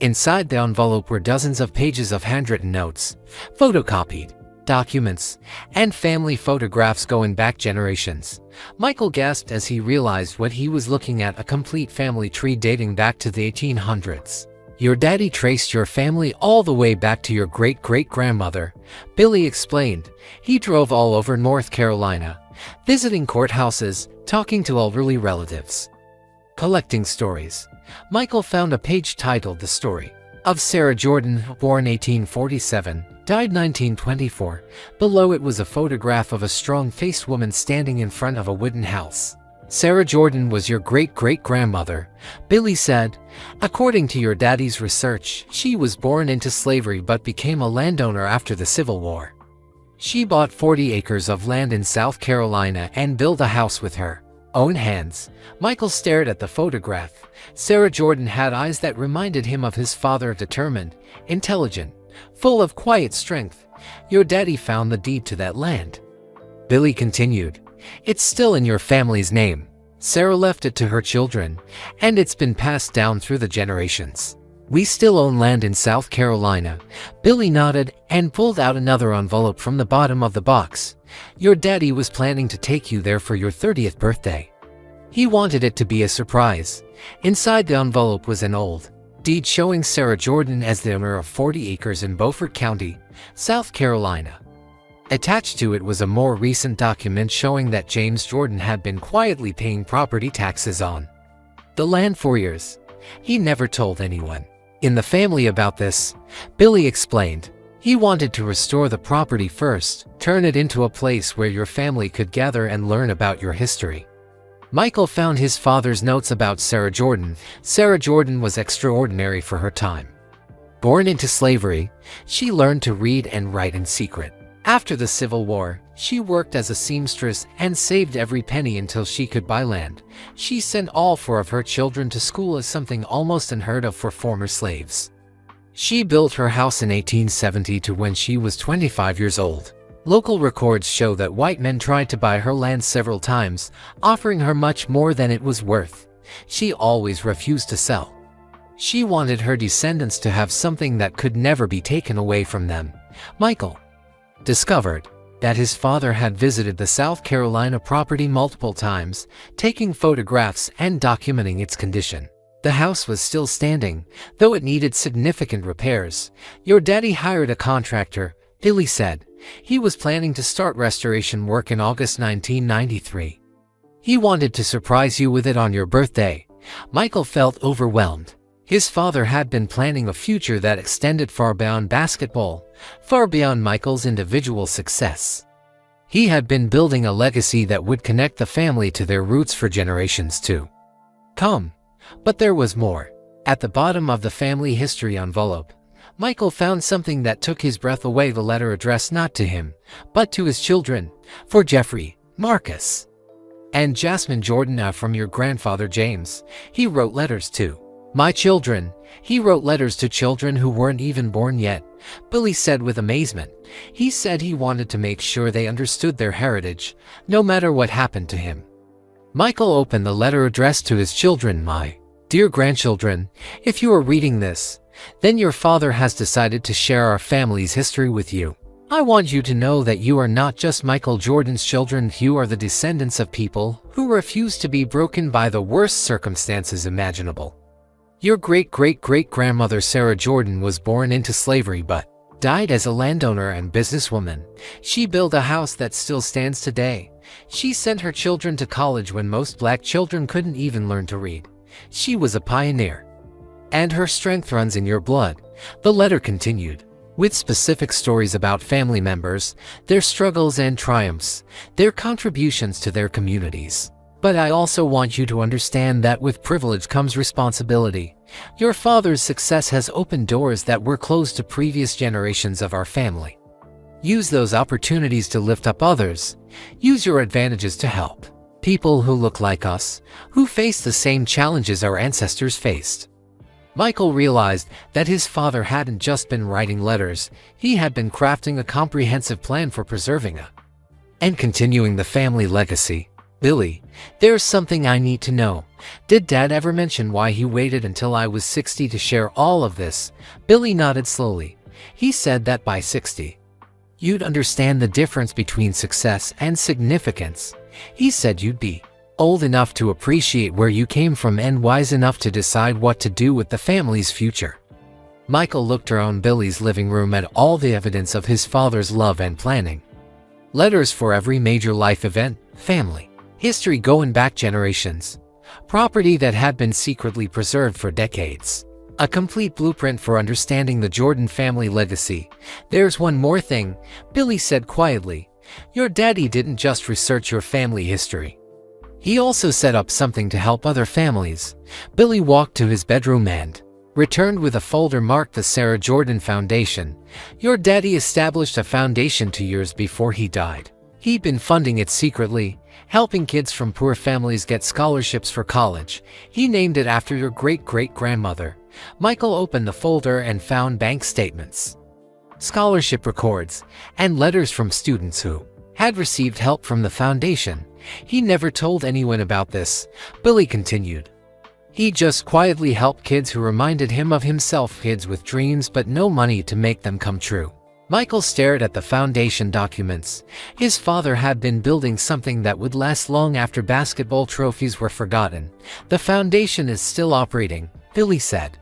Inside the envelope were dozens of pages of handwritten notes, photocopied documents, and family photographs going back generations. Michael gasped as he realized what he was looking at: a complete family tree dating back to the 1800s. "Your daddy traced your family all the way back to your great-great-grandmother," Billy explained. "He drove all over North Carolina, visiting courthouses, talking to elderly relatives, collecting stories." Michael found a page titled "The Story of Sarah Jordan, born 1847, died 1924. Below it was a photograph of a strong-faced woman standing in front of a wooden house. "Sarah Jordan was your great-great-grandmother," Billy said. "According to your daddy's research, she was born into slavery but became a landowner after the Civil War. She bought 40 acres of land in South Carolina and built a house with her own hands." Michael stared at the photograph. Sarah Jordan had eyes that reminded him of his father, determined, intelligent, full of quiet strength. "Your daddy found the deed to that land," Billy continued. "It's still in your family's name. Sarah left it to her children, and it's been passed down through the generations. We still own land in South Carolina. Billy nodded and pulled out another envelope from the bottom of the box. Your daddy was planning to take you there for your 30th birthday. He wanted it to be a surprise. Inside the envelope was an old deed showing Sarah Jordan as the owner of 40 acres in Beaufort County, South Carolina. Attached to it was a more recent document showing that James Jordan had been quietly paying property taxes on the land for years. He never told anyone in the family about this, Billy explained. He wanted to restore the property first, turn it into a place where your family could gather and learn about your history. Michael found his father's notes about Sarah Jordan. Sarah Jordan was extraordinary for her time. Born into slavery, she learned to read and write in secret. After the Civil War, she worked as a seamstress and saved every penny until she could buy land. She sent all 4 of her children to school as something almost unheard of for former slaves. She built her house in 1872 when she was 25 years old. Local records show that white men tried to buy her land several times, offering her much more than it was worth. She always refused to sell. She wanted her descendants to have something that could never be taken away from them. Michael discovered that his father had visited the South Carolina property multiple times, taking photographs and documenting its condition. The house was still standing, though it needed significant repairs. Your daddy hired a contractor, Billy said. He was planning to start restoration work in August 1993. He wanted to surprise you with it on your birthday. Michael felt overwhelmed. His father had been planning a future that extended far beyond basketball, far beyond Michael's individual success. He had been building a legacy that would connect the family to their roots for generations to come. But there was more. At the bottom of the family history envelope, Michael found something that took his breath away, the letter addressed not to him, but to his children, for Jeffrey, Marcus, and Jasmine Jordan. From your grandfather James, he wrote letters to my children. He wrote letters to children who weren't even born yet, Billy said with amazement. He said he wanted to make sure they understood their heritage, no matter what happened to him. Michael opened the letter addressed to his children. My dear grandchildren, if you are reading this, then your father has decided to share our family's history with you. I want you to know that you are not just Michael Jordan's children, you are the descendants of people who refuse to be broken by the worst circumstances imaginable. Your great-great-great-grandmother Sarah Jordan was born into slavery but died as a landowner and businesswoman. She built a house that still stands today. She sent her children to college when most black children couldn't even learn to read. She was a pioneer. And her strength runs in your blood. The letter continued, with specific stories about family members, their struggles and triumphs, their contributions to their communities. But I also want you to understand that with privilege comes responsibility. Your father's success has opened doors that were closed to previous generations of our family. Use those opportunities to lift up others. Use your advantages to help people who look like us, who face the same challenges our ancestors faced. Michael realized that his father hadn't just been writing letters, he had been crafting a comprehensive plan for preserving and continuing the family legacy. Billy, there's something I need to know. Did Dad ever mention why he waited until I was 60 to share all of this? Billy nodded slowly. He said that by 60, you'd understand the difference between success and significance. He said you'd be old enough to appreciate where you came from and wise enough to decide what to do with the family's future. Michael looked around Billy's living room at all the evidence of his father's love and planning. Letters for every major life event, family history going back generations, property that had been secretly preserved for decades. A complete blueprint for understanding the Jordan family legacy. There's one more thing, Billy said quietly. Your daddy didn't just research your family history. He also set up something to help other families. Billy walked to his bedroom and returned with a folder marked the Sarah Jordan Foundation. Your daddy established a foundation 2 years before he died. He'd been funding it secretly, helping kids from poor families get scholarships for college. He named it after your great-great-grandmother. Michael opened the folder and found bank statements, scholarship records, and letters from students who had received help from the foundation. He never told anyone about this, Billy continued. He just quietly helped kids who reminded him of himself, kids with dreams but no money to make them come true. Michael stared at the foundation documents. His father had been building something that would last long after basketball trophies were forgotten. The foundation is still operating, Billy said.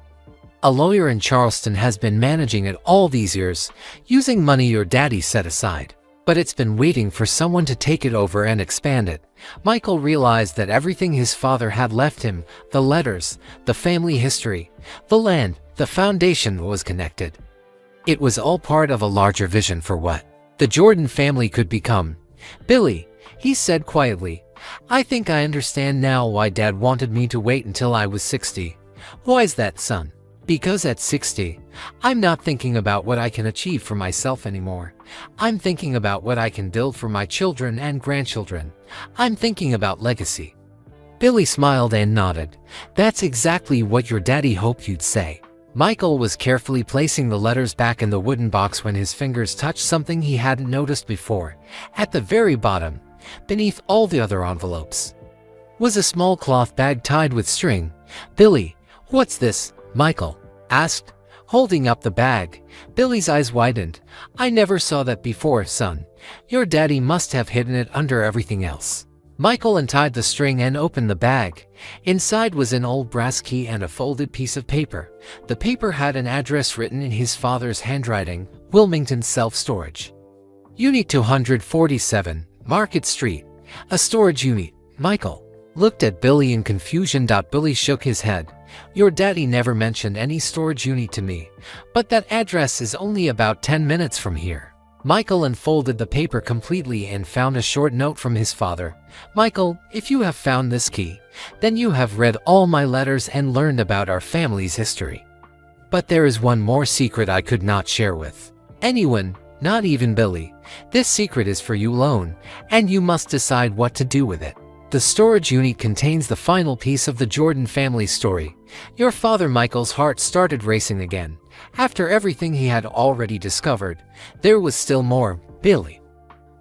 A lawyer in Charleston has been managing it all these years, using money your daddy set aside. But it's been waiting for someone to take it over and expand it. Michael realized that everything his father had left him, the letters, the family history, the land, the foundation, was connected. It was all part of a larger vision for what the Jordan family could become. Billy, he said quietly, I think I understand now why Dad wanted me to wait until I was 60. Why is that, son? Because at 60, I'm not thinking about what I can achieve for myself anymore. I'm thinking about what I can build for my children and grandchildren. I'm thinking about legacy. Billy smiled and nodded. That's exactly what your daddy hoped you'd say. Michael was carefully placing the letters back in the wooden box when his fingers touched something he hadn't noticed before. At the very bottom, beneath all the other envelopes, was a small cloth bag tied with string. Billy, what's this? Michael asked, holding up the bag. Billy's eyes widened. I never saw that before, son. Your daddy must have hidden it under everything else. Michael untied the string and opened the bag. Inside was an old brass key and a folded piece of paper. The paper had an address written in his father's handwriting, Wilmington Self-Storage. Unit 247, Market Street. A storage unit. Michael looked at Billy in confusion. Billy shook his head. Your daddy never mentioned any storage unit to me, but that address is only about 10 minutes from here. Michael unfolded the paper completely and found a short note from his father. Michael, if you have found this key, then you have read all my letters and learned about our family's history. But there is one more secret I could not share with anyone, not even Billy. This secret is for you alone, and you must decide what to do with it. The storage unit contains the final piece of the Jordan family story. Your father Michael's heart started racing again. After everything he had already discovered, there was still more. Billy,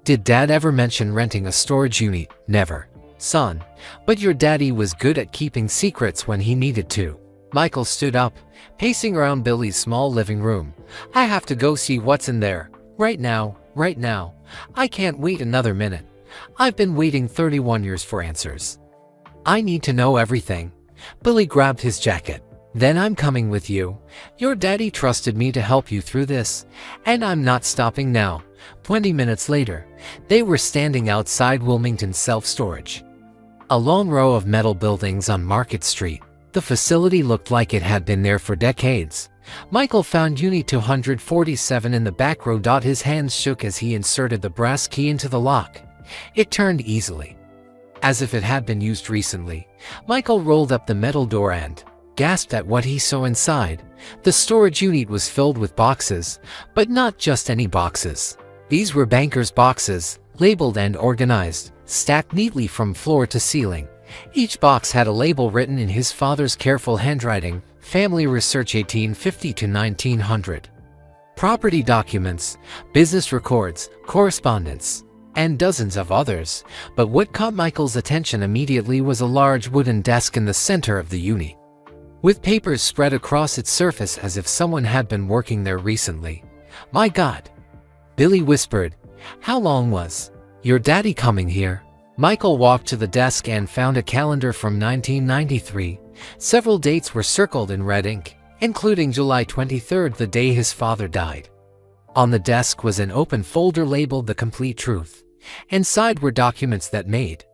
did Dad ever mention renting a storage unit? Never, son. But your daddy was good at keeping secrets when he needed to. Michael stood up, pacing around Billy's small living room. I have to go see what's in there. Right now. I can't wait another minute. I've been waiting 31 years for answers. I need to know everything. Billy grabbed his jacket. Then I'm coming with you. Your daddy trusted me to help you through this, and I'm not stopping now. 20 minutes later, they were standing outside Wilmington Self-Storage, a long row of metal buildings on Market Street. The facility looked like it had been there for decades. Michael found Unit 247 in the back row. His hands shook as he inserted the brass key into the lock. It turned easily, as if it had been used recently. Michael rolled up the metal door and gasped at what he saw inside. The storage unit was filled with boxes, but not just any boxes. These were bankers' boxes, labeled and organized, stacked neatly from floor to ceiling. Each box had a label written in his father's careful handwriting, Family Research 1850 to 1900. Property documents, business records, correspondence, and dozens of others. But what caught Michael's attention immediately was a large wooden desk in the center of the unit, with papers spread across its surface as if someone had been working there recently. My God, Billy whispered. How long was your daddy coming here? Michael walked to the desk and found a calendar from 1993. Several dates were circled in red ink, including July 23rd, the day his father died. On the desk was an open folder labeled The Complete Truth. Inside were documents that made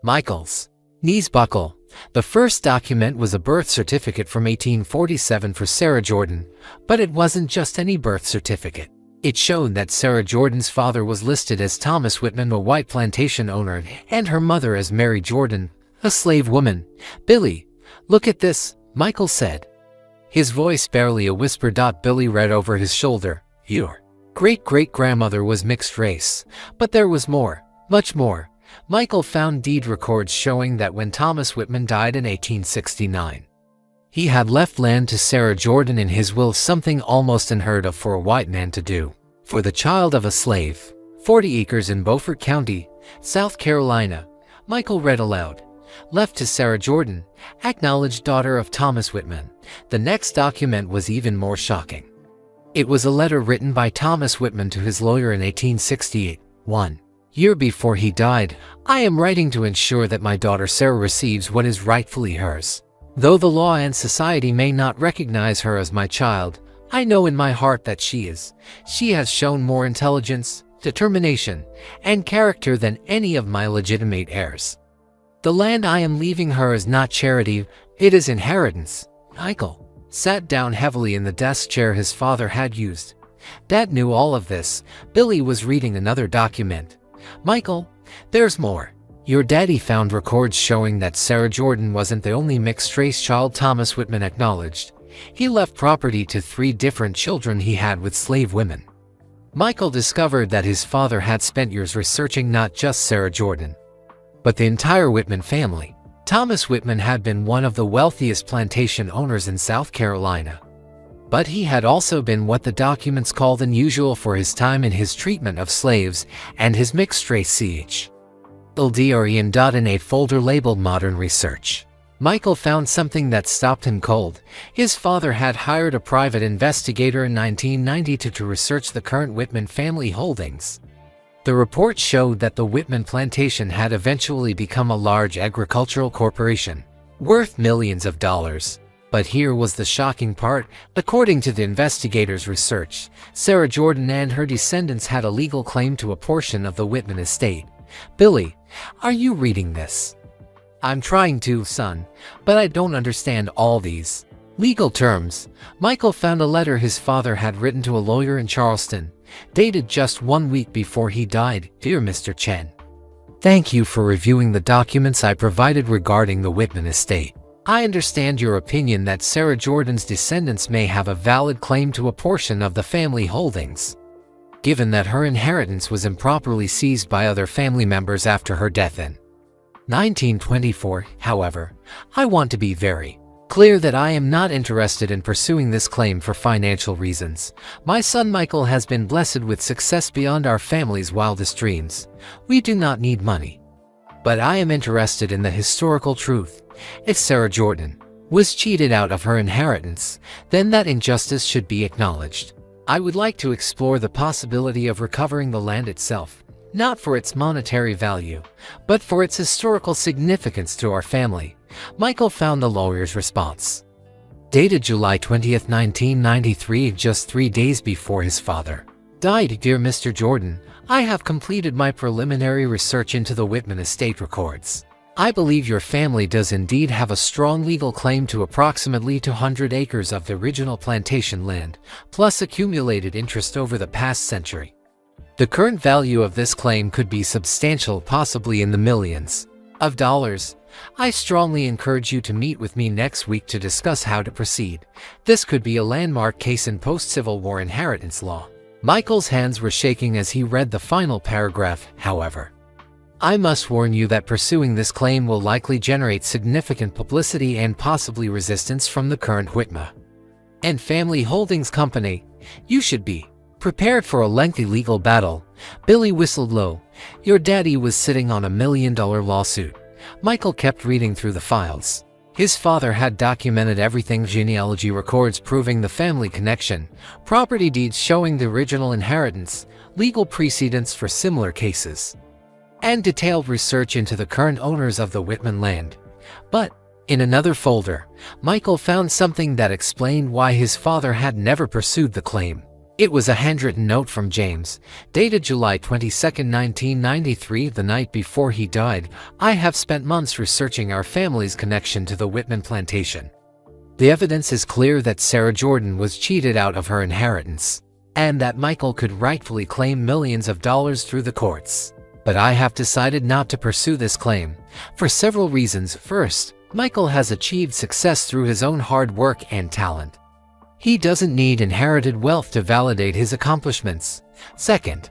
Michael's knees buckle. The first document was a birth certificate from 1847 for Sarah Jordan, but it wasn't just any birth certificate. It showed that Sarah Jordan's father was listed as Thomas Whitman, a white plantation owner, and her mother as Mary Jordan, a slave woman. Billy, look at this, Michael said, his voice barely a whisper. Billy read over his shoulder. Your great-great-grandmother was mixed race. But there was more, much more. Michael found deed records showing that when Thomas Whitman died in 1869, he had left land to Sarah Jordan in his will, something almost unheard of for a white man to do. For the child of a slave, 40 acres in Beaufort County, South Carolina. Michael read aloud. left to Sarah Jordan, acknowledged daughter of Thomas Whitman. The next document was even more shocking. It was a letter written by Thomas Whitman to his lawyer in 1868. 1 year before he died, I am writing to ensure that my daughter Sarah receives what is rightfully hers. Though the law and society may not recognize her as my child, I know in my heart that she is. She has shown more intelligence, determination, and character than any of my legitimate heirs. The land I am leaving her is not charity, it is inheritance. Michael sat down heavily in the desk chair his father had used. Dad knew all of this. Billy was reading another document. Michael, there's more. Your daddy found records showing that Sarah Jordan wasn't the only mixed-race child Thomas Whitman acknowledged. He left property to 3 different children he had with slave women. Michael discovered that his father had spent years researching not just Sarah Jordan, but the entire Whitman family. Thomas Whitman had been one of the wealthiest plantation owners in South Carolina. But he had also been what the documents called unusual for his time in his treatment of slaves and his mixed-race ch. in a folder labeled Modern Research. Michael found something that stopped him cold. His father had hired a private investigator in 1992 to research the current Whitman family holdings. The report showed that the Whitman plantation had eventually become a large agricultural corporation, worth millions of dollars. But here was the shocking part. According to the investigators' research, Sarah Jordan and her descendants had a legal claim to a portion of the Whitman estate. Billy, are you reading this? I'm trying to, son, but I don't understand all these legal terms. Michael found a letter his father had written to a lawyer in Charleston, dated just 1 week before he died. Dear Mr. Chen, thank you for reviewing the documents I provided regarding the Whitman estate. I understand your opinion that Sarah Jordan's descendants may have a valid claim to a portion of the family holdings, given that her inheritance was improperly seized by other family members after her death in 1924. However, I want to be very clear that I am not interested in pursuing this claim for financial reasons. My son Michael has been blessed with success beyond our family's wildest dreams. We do not need money. But I am interested in the historical truth. If Sarah Jordan was cheated out of her inheritance, then that injustice should be acknowledged. I would like to explore the possibility of recovering the land itself, not for its monetary value, but for its historical significance to our family. Michael found the lawyer's response, dated July 20th, 1993, just 3 days before his father died. Dear Mr. Jordan, I have completed my preliminary research into the Whitman estate records. I believe your family does indeed have a strong legal claim to approximately 200 acres of the original plantation land, plus accumulated interest over the past century. The current value of this claim could be substantial, possibly in the millions of dollars. I strongly encourage you to meet with me next week to discuss how to proceed. This could be a landmark case in post-Civil War inheritance law. Michael's hands were shaking as he read the final paragraph. However, I must warn you that pursuing this claim will likely generate significant publicity and possibly resistance from the current Whitman and Family Holdings Company. You should be prepared for a lengthy legal battle. Billy whistled low. Your daddy was sitting on $1 million lawsuit. Michael kept reading through the files. His father had documented everything: genealogy records proving the family connection, property deeds showing the original inheritance, legal precedents for similar cases, and detailed research into the current owners of the Whitman land. But in another folder, Michael found something that explained why his father had never pursued the claim. It was a handwritten note from James, dated July 22, 1993, the night before he died. I have spent months researching our family's connection to the Whitman plantation. The evidence is clear that Sarah Jordan was cheated out of her inheritance, and that Michael could rightfully claim millions of dollars through the courts. But I have decided not to pursue this claim, for several reasons. First, Michael has achieved success through his own hard work and talent. He doesn't need inherited wealth to validate his accomplishments. Second,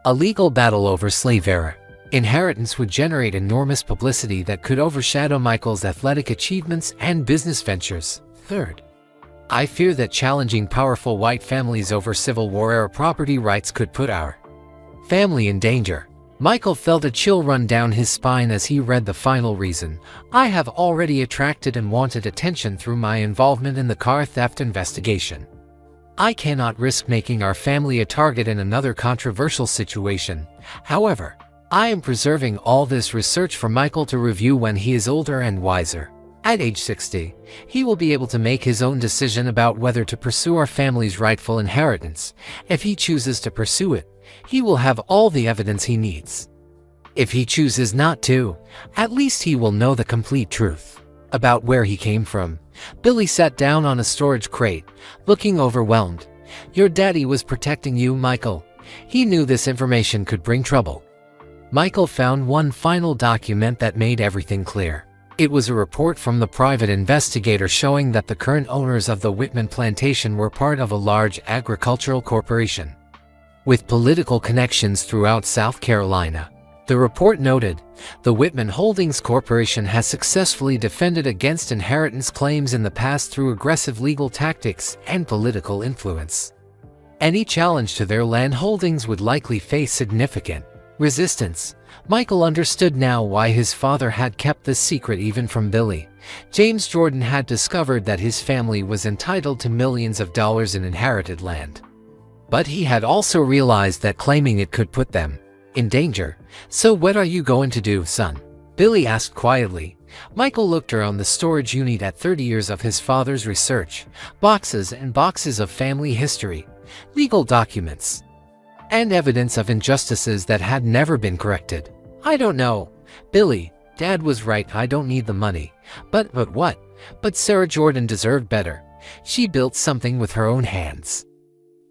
a legal battle over slave-era inheritance would generate enormous publicity that could overshadow Michael's athletic achievements and business ventures. Third, I fear that challenging powerful white families over Civil War-era property rights could put our family in danger. Michael felt a chill run down his spine as he read the final reason. I have already attracted and wanted attention through my involvement in the car theft investigation. I cannot risk making our family a target in another controversial situation. However, I am preserving all this research for Michael to review when he is older and wiser. At age 60, he will be able to make his own decision about whether to pursue our family's rightful inheritance. If he chooses to pursue it, he will have all the evidence he needs. If he chooses not to, at least he will know the complete truth about where he came from. Billy sat down on a storage crate, looking overwhelmed. Your daddy was protecting you, Michael. He knew this information could bring trouble. Michael found one final document that made everything clear. It was a report from the private investigator showing that the current owners of the Whitman plantation were part of a large agricultural corporation with political connections throughout South Carolina. The report noted, the Whitman Holdings Corporation has successfully defended against inheritance claims in the past through aggressive legal tactics and political influence. Any challenge to their land holdings would likely face significant resistance. Michael understood now why his father had kept this secret even from Billy. James Jordan had discovered that his family was entitled to millions of dollars in inherited land. But he had also realized that claiming it could put them in danger. So what are you going to do, son? Billy asked quietly. Michael looked around the storage unit at 30 years of his father's research, boxes and boxes of family history, legal documents, and evidence of injustices that had never been corrected. I don't know, Billy. Dad was right, I don't need the money. But what? But Sarah Jordan deserved better. She built something with her own hands.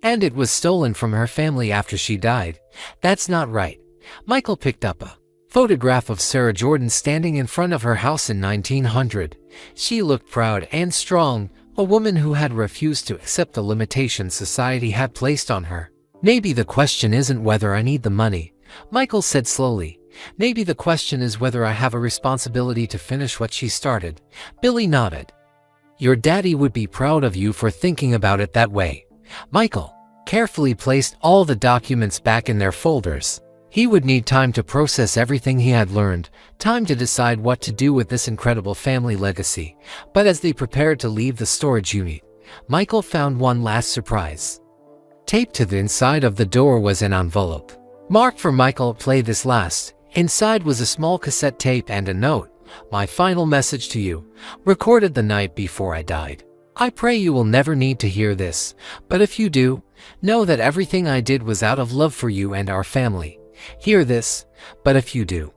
And it was stolen from her family after she died. That's not right. Michael picked up a photograph of Sarah Jordan standing in front of her house in 1900. She looked proud and strong, a woman who had refused to accept the limitations society had placed on her. Maybe the question isn't whether I need the money, Michael said slowly. Maybe the question is whether I have a responsibility to finish what she started. Billy nodded. Your daddy would be proud of you for thinking about it that way. Michael carefully placed all the documents back in their folders. He would need time to process everything he had learned, time to decide what to do with this incredible family legacy. But as they prepared to leave the storage unit, Michael found one last surprise. Taped to the inside of the door was an envelope marked for Michael, play this last. Inside was a small cassette tape and a note. My final message to you, recorded the night before I died. I pray you will never need to hear this, but if you do, know that everything I did was out of love for you and our family. Hear this, but if you do,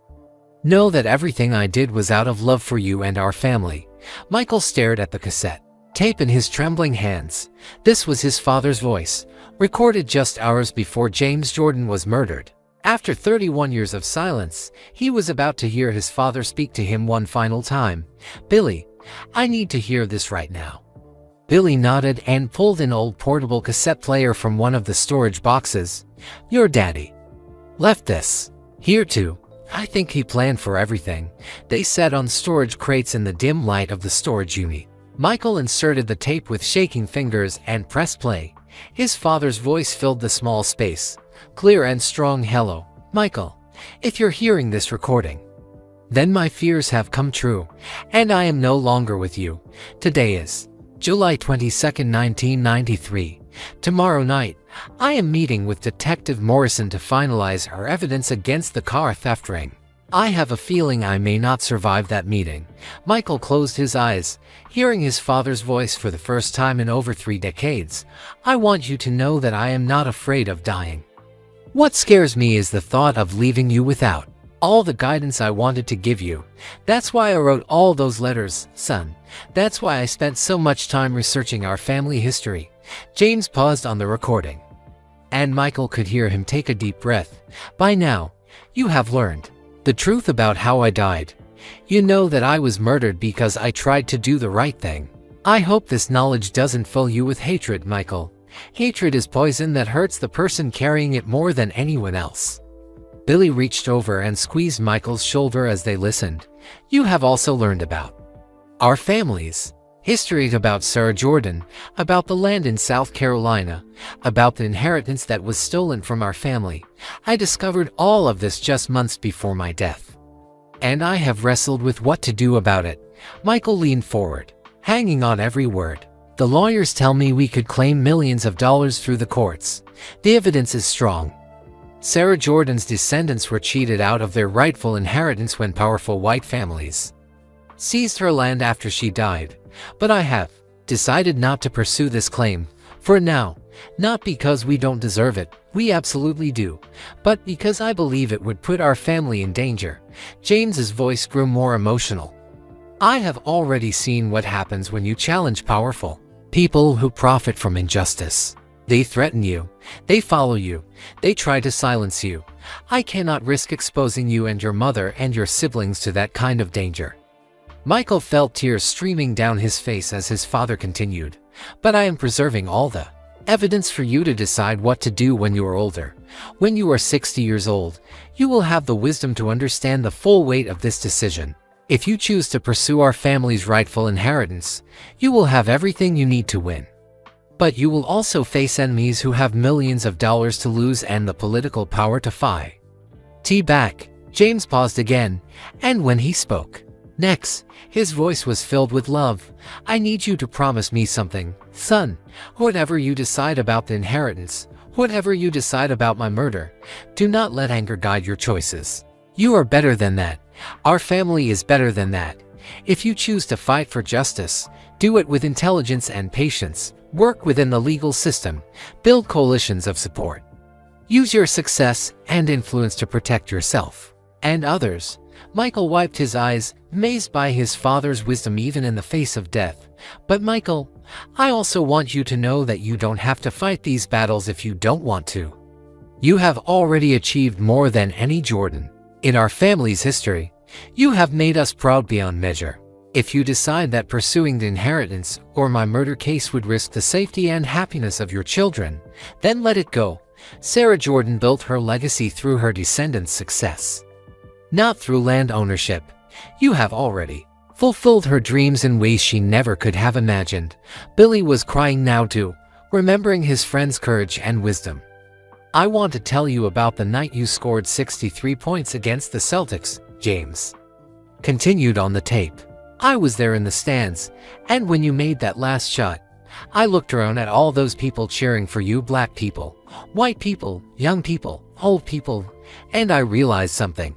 know that everything I did was out of love for you and our family. Michael stared at the cassette tape in his trembling hands. This was his father's voice, recorded just hours before James Jordan was murdered. After 31 years of silence, he was about to hear his father speak to him one final time. Billy, I need to hear this right now. Billy nodded and pulled an old portable cassette player from one of the storage boxes. Your daddy left this here too. I think he planned for everything. They sat on storage crates in the dim light of the storage unit. Michael inserted the tape with shaking fingers and pressed play. His father's voice filled the small space, clear and strong. Hello, Michael. If you're hearing this recording, then my fears have come true, and I am no longer with you. Today is July 22nd, 1993. Tomorrow night, I am meeting with Detective Morrison to finalize our evidence against the car theft ring. I have a feeling I may not survive that meeting. Michael closed his eyes, hearing his father's voice for the first time in over 3 decades. I want you to know that I am not afraid of dying. What scares me is the thought of leaving you without all the guidance I wanted to give you. That's why I wrote all those letters, son. That's why I spent so much time researching our family history. James paused on the recording, and Michael could hear him take a deep breath. By now, you have learned the truth about how I died. You know that I was murdered because I tried to do the right thing. I hope this knowledge doesn't fill you with hatred, Michael. Hatred is poison that hurts the person carrying it more than anyone else. Billy reached over and squeezed Michael's shoulder as they listened. You have also learned about our family's History about Sarah Jordan, about the land in South Carolina, about the inheritance that was stolen from our family. I discovered all of this just months before my death. And I have wrestled with what to do about it. Michael leaned forward, hanging on every word. The lawyers tell me we could claim millions of dollars through the courts. The evidence is strong. Sarah Jordan's descendants were cheated out of their rightful inheritance when powerful white families seized her land after she died. But I have decided not to pursue this claim, for now, not because we don't deserve it, we absolutely do, but because I believe it would put our family in danger. James's voice grew more emotional. I have already seen what happens when you challenge powerful people who profit from injustice. They threaten you, they follow you, they try to silence you. I cannot risk exposing you and your mother and your siblings to that kind of danger. Michael felt tears streaming down his face as his father continued. But I am preserving all the evidence for you to decide what to do when you are older. When you are 60 years old, you will have the wisdom to understand the full weight of this decision. If you choose to pursue our family's rightful inheritance, you will have everything you need to win. But you will also face enemies who have millions of dollars to lose and the political power to fight back. James paused again, and when he spoke next, his voice was filled with love. I need you to promise me something, son. Whatever you decide about the inheritance, whatever you decide about my murder, do not let anger guide your choices. You are better than that. Our family is better than that. If you choose to fight for justice, do it with intelligence and patience. Work within the legal system. Build coalitions of support. Use your success and influence to protect yourself and others. Michael wiped his eyes, amazed by his father's wisdom even in the face of death. But Michael, I also want you to know that you don't have to fight these battles if you don't want to. You have already achieved more than any Jordan in our family's history. You have made us proud beyond measure. If you decide that pursuing the inheritance or my murder case would risk the safety and happiness of your children, then let it go. Sarah Jordan built her legacy through her descendants' success, not through land ownership. You have already fulfilled her dreams in ways she never could have imagined. Billy was crying now too, remembering his friend's courage and wisdom. I want to tell you about the night you scored 63 points against the Celtics, James continued on the tape. I was there in the stands, and when you made that last shot, I looked around at all those people cheering for you, black people, white people, young people, old people, and I realized something.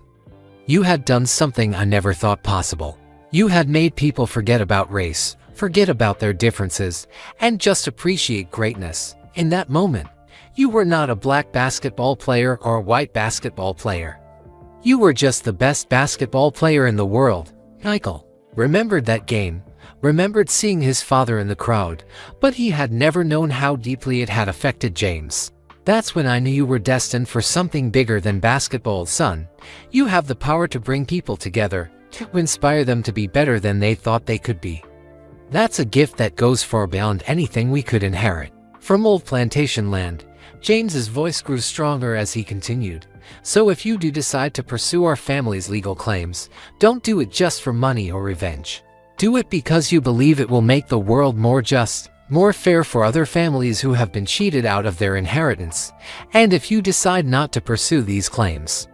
You had done something I never thought possible. You had made people forget about race, forget about their differences, and just appreciate greatness. In that moment, you were not a black basketball player or a white basketball player. You were just the best basketball player in the world. Michael remembered that game, remembered seeing his father in the crowd, but he had never known how deeply it had affected James. That's when I knew you were destined for something bigger than basketball, son. You have the power to bring people together, to inspire them to be better than they thought they could be. That's a gift that goes far beyond anything we could inherit. From old plantation land, James's voice grew stronger as he continued. So if you do decide to pursue our family's legal claims, don't do it just for money or revenge. Do it because you believe it will make the world more just, more fair for other families who have been cheated out of their inheritance. And if you decide not to pursue these claims,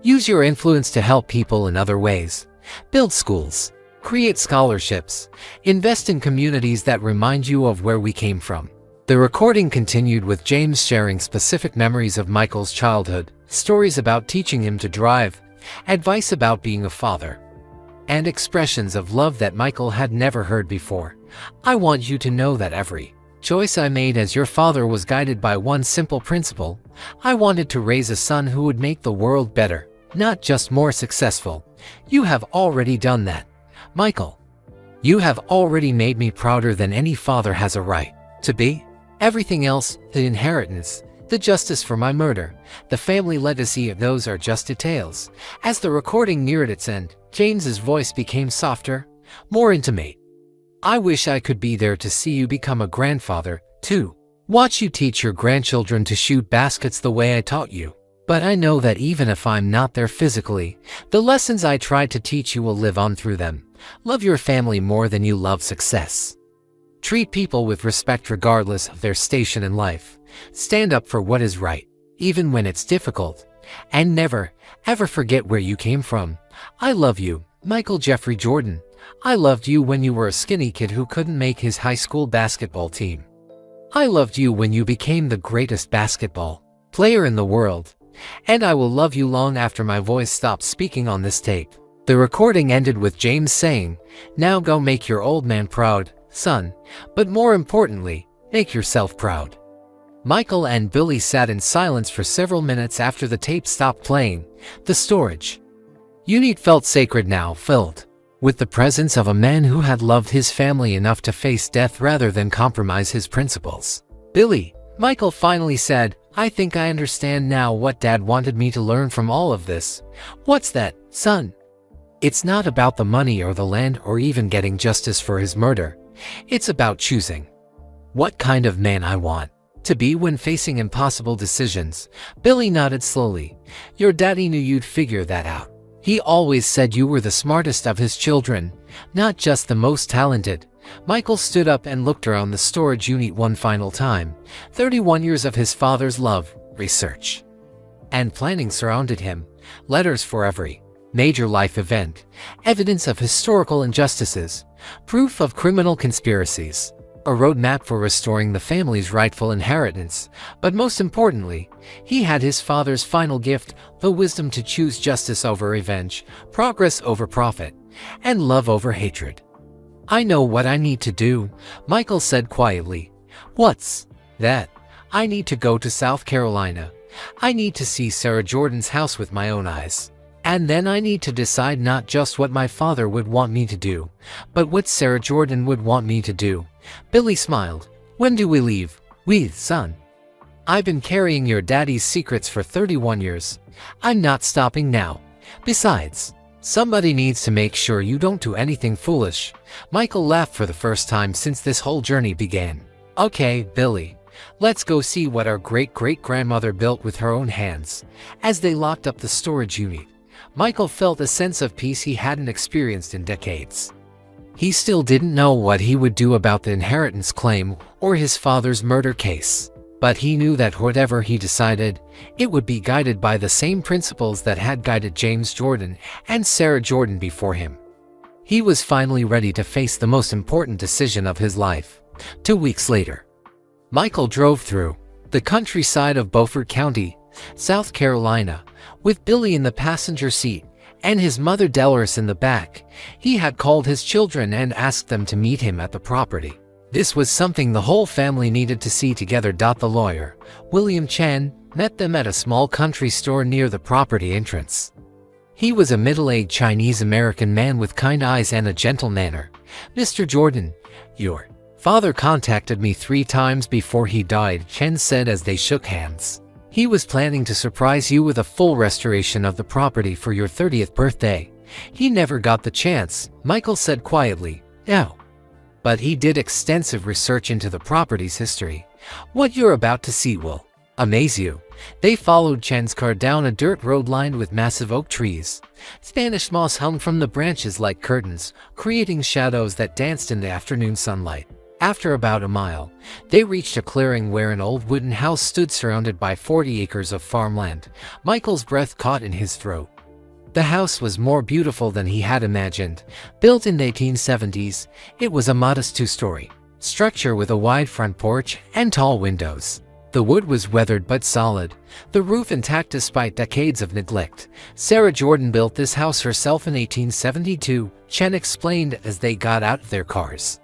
use your influence to help people in other ways. Build schools, create scholarships, invest in communities that remind you of where we came from. The recording continued with James sharing specific memories of Michael's childhood, stories about teaching him to drive, advice about being a father, and expressions of love that Michael had never heard before. I want you to know that every choice I made as your father was guided by one simple principle. I wanted to raise a son who would make the world better, not just more successful. You have already done that, Michael. You have already made me prouder than any father has a right to be. Everything else, the inheritance, the justice for my murder, the family legacy, those are just details. As the recording neared its end, James's voice became softer, more intimate. I wish I could be there to see you become a grandfather, too. Watch you teach your grandchildren to shoot baskets the way I taught you. But I know that even if I'm not there physically, the lessons I tried to teach you will live on through them. Love your family more than you love success. Treat people with respect regardless of their station in life. Stand up for what is right, even when it's difficult. And never, ever forget where you came from. I love you, Michael Jeffrey Jordan. I loved you when you were a skinny kid who couldn't make his high school basketball team. I loved you when you became the greatest basketball player in the world. And I will love you long after my voice stops speaking on this tape. The recording ended with James saying, "Now go make your old man proud, son, but more importantly, make yourself proud." Michael and Billy sat in silence for several minutes after the tape stopped playing. The storage unit felt sacred now, filled with the presence of a man who had loved his family enough to face death rather than compromise his principles. "Billy," Michael finally said, "I think I understand now what Dad wanted me to learn from all of this." "What's that, son?" "It's not about the money or the land or even getting justice for his murder. It's about choosing what kind of man I want to be when facing impossible decisions." Billy nodded slowly. "Your daddy knew you'd figure that out. He always said you were the smartest of his children, not just the most talented." Michael stood up and looked around the storage unit one final time. 31 years of his father's love, research, and planning surrounded him. Letters for every major life event, evidence of historical injustices, proof of criminal conspiracies, a roadmap for restoring the family's rightful inheritance. But most importantly, he had his father's final gift, the wisdom to choose justice over revenge, progress over profit, and love over hatred. "I know what I need to do," Michael said quietly. "What's that?" "I need to go to South Carolina. I need to see Sarah Jordan's house with my own eyes. And then I need to decide not just what my father would want me to do, but what Sarah Jordan would want me to do." Billy smiled. "When do we leave?" "We, son. I've been carrying your daddy's secrets for 31 years. I'm not stopping now. Besides, somebody needs to make sure you don't do anything foolish." Michael laughed for the first time since this whole journey began. "Okay, Billy. Let's go see what our great-great-grandmother built with her own hands." As they locked up the storage unit, Michael felt a sense of peace he hadn't experienced in decades. He still didn't know what he would do about the inheritance claim or his father's murder case, but he knew that whatever he decided, it would be guided by the same principles that had guided James Jordan and Sarah Jordan before him. He was finally ready to face the most important decision of his life. 2 weeks later, Michael drove through the countryside of Beaufort County, South Carolina, with Billy in the passenger seat and his mother Dolores in the back. He had called his children and asked them to meet him at the property. This was something the whole family needed to see together. The lawyer, William Chan, met them at a small country store near the property entrance. He was a middle-aged Chinese-American man with kind eyes and a gentle manner. "Mr. Jordan, your father contacted me 3 times before he died," Chen said as they shook hands. "He was planning to surprise you with a full restoration of the property for your 30th birthday. He never got the chance," Michael said quietly. "No. But he did extensive research into the property's history. What you're about to see will amaze you." They followed Chen's car down a dirt road lined with massive oak trees. Spanish moss hung from the branches like curtains, creating shadows that danced in the afternoon sunlight. After about a mile, they reached a clearing where an old wooden house stood surrounded by 40 acres of farmland. Michael's breath caught in his throat. The house was more beautiful than he had imagined. Built in the 1870s, it was a modest 2-story structure with a wide front porch and tall windows. The wood was weathered but solid, the roof intact despite decades of neglect. Sarah Jordan built this house herself in 1872, Chen explained as they got out of their cars.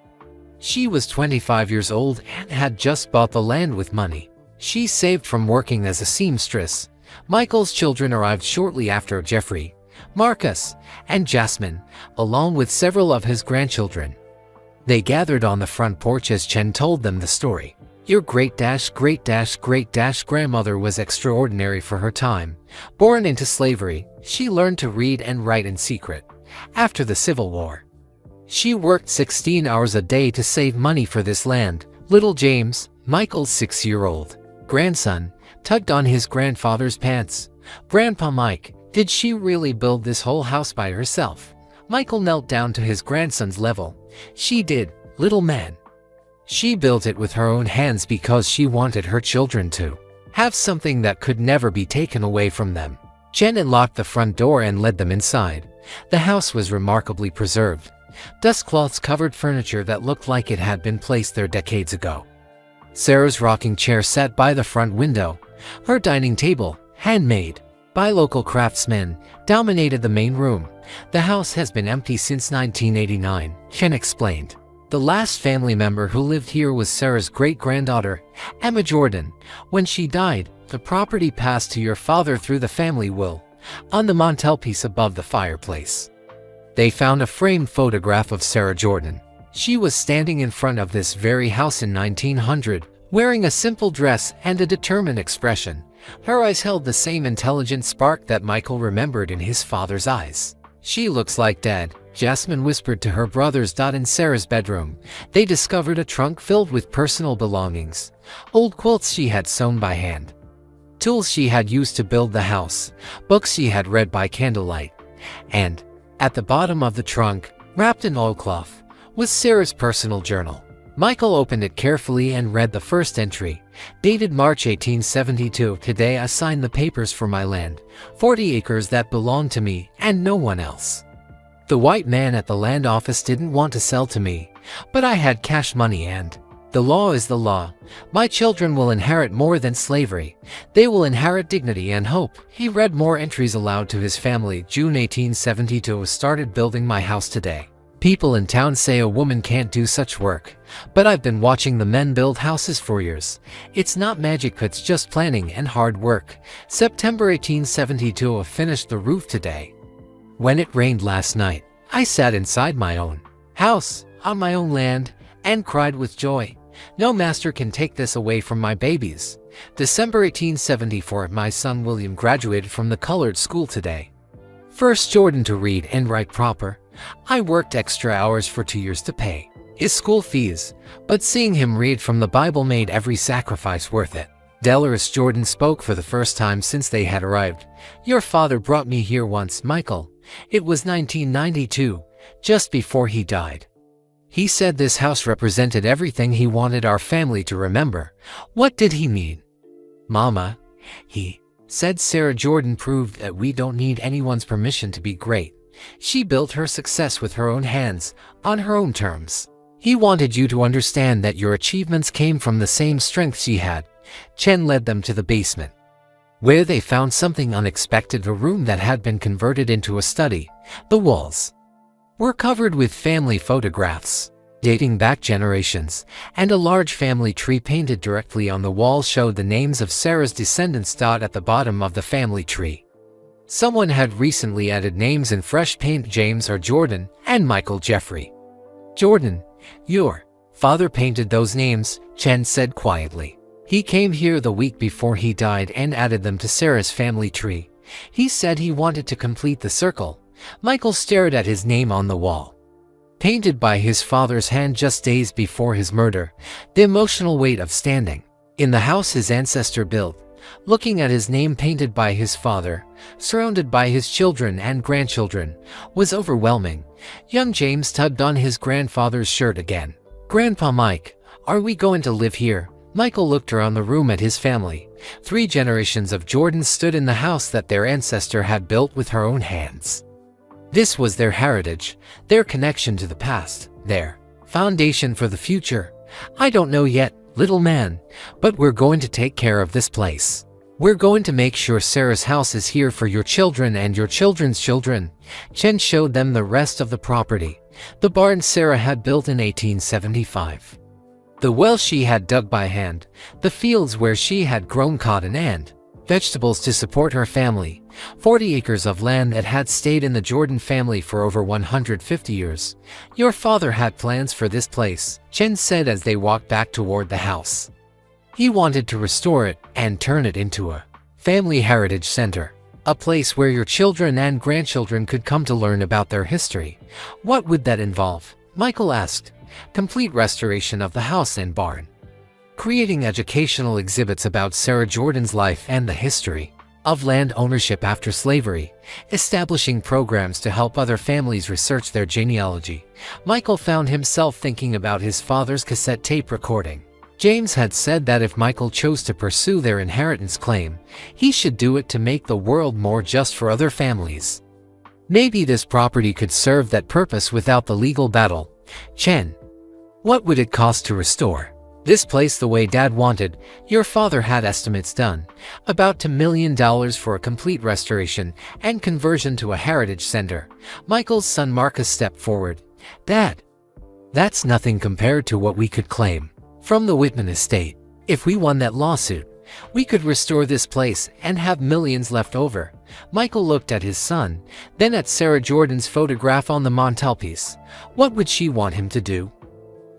She was 25 years old and had just bought the land with money she saved from working as a seamstress. Michael's children arrived shortly after: Jeffrey, Marcus, and Jasmine, along with several of his grandchildren. They gathered on the front porch as Chen told them the story. "Your great-great-grandmother was extraordinary for her time. Born into slavery, she learned to read and write in secret. After the Civil War, she worked 16 hours a day to save money for this land." Little James, Michael's 6-year-old grandson, tugged on his grandfather's pants. "Grandpa Mike, did she really build this whole house by herself?" Michael knelt down to his grandson's level. "She did, little man. She built it with her own hands because she wanted her children to have something that could never be taken away from them." Chen unlocked the front door and led them inside. The house was remarkably preserved. Dust cloths covered furniture that looked like it had been placed there decades ago. Sarah's rocking chair sat by the front window. Her dining table, handmade by local craftsmen, dominated the main room. "The house has been empty since 1989, Chen explained. "The last family member who lived here was Sarah's great-granddaughter, Emma Jordan. When she died, the property passed to your father through the family will." On the mantelpiece above the fireplace, they found a framed photograph of Sarah Jordan. She was standing in front of this very house in 1900, wearing a simple dress and a determined expression. Her eyes held the same intelligent spark that Michael remembered in his father's eyes. "She looks like Dad," Jasmine whispered to her brothers. In Sarah's bedroom, they discovered a trunk filled with personal belongings, old quilts she had sewn by hand, tools she had used to build the house, books she had read by candlelight, and, at the bottom of the trunk, wrapped in oilcloth, was Sarah's personal journal. Michael opened it carefully and read the first entry, dated March 1872. "Today I signed the papers for my land, 40 acres that belong to me and no one else. The white man at the land office didn't want to sell to me, but I had cash money and the law is the law. My children will inherit more than slavery. They will inherit dignity and hope." He read more entries aloud to his family. "June 1872. Started building my house today. People in town say a woman can't do such work, but I've been watching the men build houses for years. It's not magic, it's just planning and hard work." September 1872. Finished the roof today. When it rained last night, I sat inside my own house, on my own land, and cried with joy. No master can take this away from my babies. December 1874. My son William graduated from the colored school today. First Jordan to read and write proper. I worked extra hours for 2 years to pay his school fees, but seeing him read from the Bible made every sacrifice worth it. Delores Jordan spoke for the first time since they had arrived. "Your father brought me here once, Michael. It was 1992, just before he died. He said this house represented everything he wanted our family to remember." "What did he mean?" "Mama, he said Sarah Jordan proved that we don't need anyone's permission to be great. She built her success with her own hands, on her own terms. He wanted you to understand that your achievements came from the same strength she had." Chen led them to the basement, where they found something unexpected, a room that had been converted into a study. The walls were covered with family photographs, dating back generations, and a large family tree painted directly on the wall showed the names of Sarah's descendants. At the bottom of the family tree, someone had recently added names in fresh paint: James R. Jordan and Michael Jeffrey Jordan. "Your father painted those names," Chen said quietly. "He came here the week before he died and added them to Sarah's family tree. He said he wanted to complete the circle." Michael stared at his name on the wall, painted by his father's hand just days before his murder. The emotional weight of standing in the house his ancestor built, looking at his name painted by his father, surrounded by his children and grandchildren, was overwhelming. Young James tugged on his grandfather's shirt again. "Grandpa Mike, are we going to live here?" Michael looked around the room at his family. 3 generations of Jordans stood in the house that their ancestor had built with her own hands. This was their heritage, their connection to the past, their foundation for the future. "I don't know yet, little man, but we're going to take care of this place. We're going to make sure Sarah's house is here for your children and your children's children." Chen showed them the rest of the property. The barn Sarah had built in 1875. The well she had dug by hand, the fields where she had grown cotton and vegetables to support her family, 40 acres of land that had stayed in the Jordan family for over 150 years. "Your father had plans for this place," Chen said as they walked back toward the house. "He wanted to restore it and turn it into a family heritage center, a place where your children and grandchildren could come to learn about their history." "What would that involve?" Michael asked. "Complete restoration of the house and barn. creating educational exhibits about Sarah Jordan's life and the history of land ownership after slavery, establishing programs to help other families research their genealogy. Michael found himself thinking about his father's cassette tape recording. James had said that if Michael chose to pursue their inheritance claim, he should do it to make the world more just for other families. Maybe this property could serve that purpose without the legal battle. Chen, what would it cost to restore this place the way Dad wanted? Your father had estimates done, about $2 million for a complete restoration and conversion to a heritage center. Michael's son Marcus stepped forward. Dad, that's nothing compared to what we could claim from the Whitman estate. If we won that lawsuit, we could restore this place and have millions left over. Michael looked at his son, then at Sarah Jordan's photograph on the mantelpiece. What would she want him to do?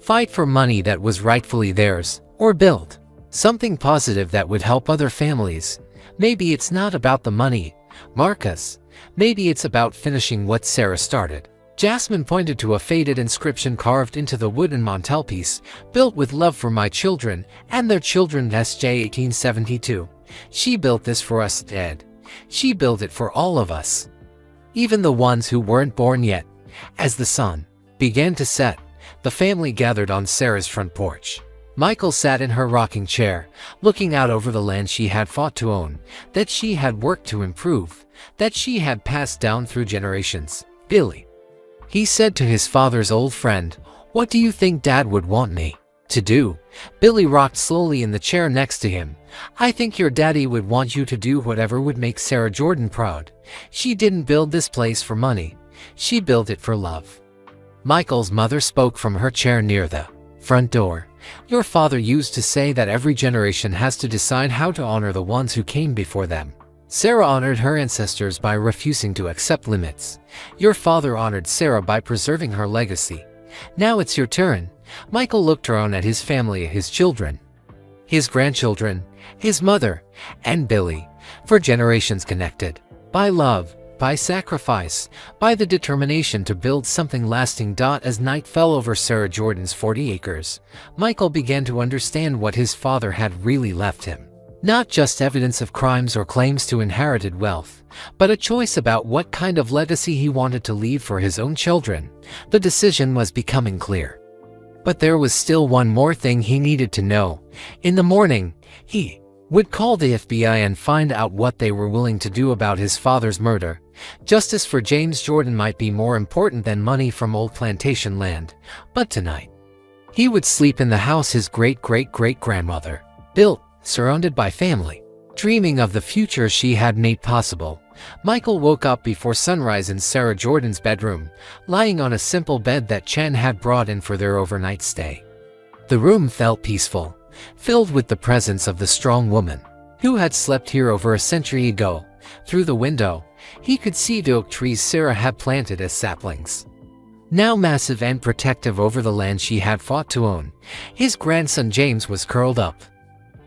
Fight for money that was rightfully theirs, or build something positive that would help other families? Maybe it's not about the money, Marcus. Maybe it's about finishing what Sarah started. Jasmine pointed to a faded inscription carved into the wooden mantelpiece, built with love for my children and their children. S.J. 1872. She built this for us, Dad. She built it for all of us, even the ones who weren't born yet. As the sun began to set, the family gathered on Sarah's front porch. Michael sat in her rocking chair, looking out over the land she had fought to own, that she had worked to improve, that she had passed down through generations. Billy, he said to his father's old friend, what do you think Dad would want me to do? Billy rocked slowly in the chair next to him. I think your daddy would want you to do whatever would make Sarah Jordan proud. She didn't build this place for money. She built it for love. Michael's mother spoke from her chair near the front door. Your father used to say that every generation has to decide how to honor the ones who came before them. Sarah honored her ancestors by refusing to accept limits. Your father honored Sarah by preserving her legacy. Now it's your turn. Michael looked around at his family, his children, his grandchildren, his mother, and Billy, for generations connected by love, by sacrifice, by the determination to build something lasting. As night fell over Sarah Jordan's 40 acres, Michael began to understand what his father had really left him. Not just evidence of crimes or claims to inherited wealth, but a choice about what kind of legacy he wanted to leave for his own children. The decision was becoming clear. But there was still one more thing he needed to know. In the morning, he would call the FBI and find out what they were willing to do about his father's murder. Justice for James Jordan might be more important than money from old plantation land. But tonight, he would sleep in the house his great-great-great-grandmother built, surrounded by family, dreaming of the future she had made possible. Michael woke up before sunrise in Sarah Jordan's bedroom, lying on a simple bed that Chen had brought in for their overnight stay. The room felt peaceful, filled with the presence of the strong woman who had slept here over a century ago. Through the window, he could see the oak trees Sarah had planted as saplings, now massive and protective over the land she had fought to own. His grandson James was curled up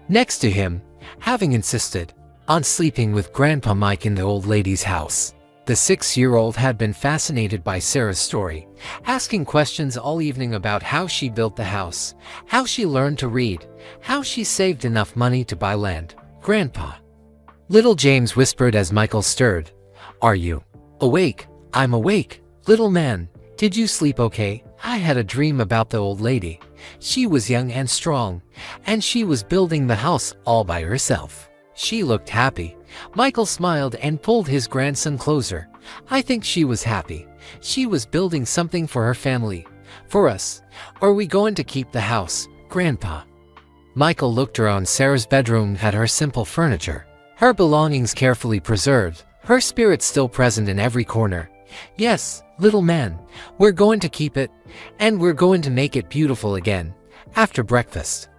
next to him, having insisted on sleeping with Grandpa Mike in the old lady's house. The 6-year-old had been fascinated by Sarah's story, asking questions all evening about how she built the house, how she learned to read, how she saved enough money to buy land. Grandpa, little James whispered as Michael stirred. Are you awake? I'm awake. Little man, did you sleep okay? I had a dream about the old lady. She was young and strong, and she was building the house all by herself. She looked happy. Michael smiled and pulled his grandson closer. I think she was happy. She was building something for her family. For us. Are we going to keep the house, Grandpa? Michael looked around Sarah's bedroom at her simple furniture, her belongings carefully preserved, her spirit still present in every corner. Yes, little man, we're going to keep it, and we're going to make it beautiful again. After breakfast,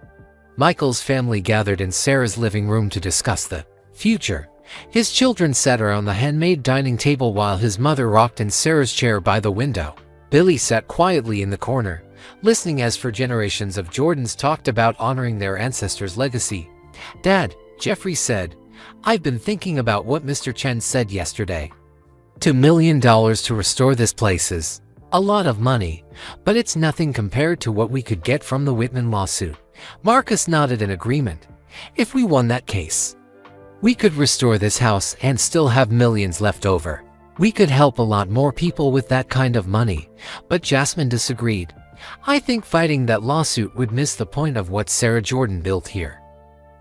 Michael's family gathered in Sarah's living room to discuss the future. His children sat around the handmade dining table while his mother rocked in Sarah's chair by the window. Billy sat quietly in the corner, listening as for generations of Jordans talked about honoring their ancestors' legacy. Dad, Jeffrey said, I've been thinking about what Mr. Chen said yesterday. $2 million to restore this place is A lot of money, but it's nothing compared to what we could get from the Whitman lawsuit. Marcus nodded in agreement. If we won that case, we could restore this house and still have millions left over. We could help a lot more people with that kind of money, but Jasmine disagreed. I think fighting that lawsuit would miss the point of what Sarah Jordan built here.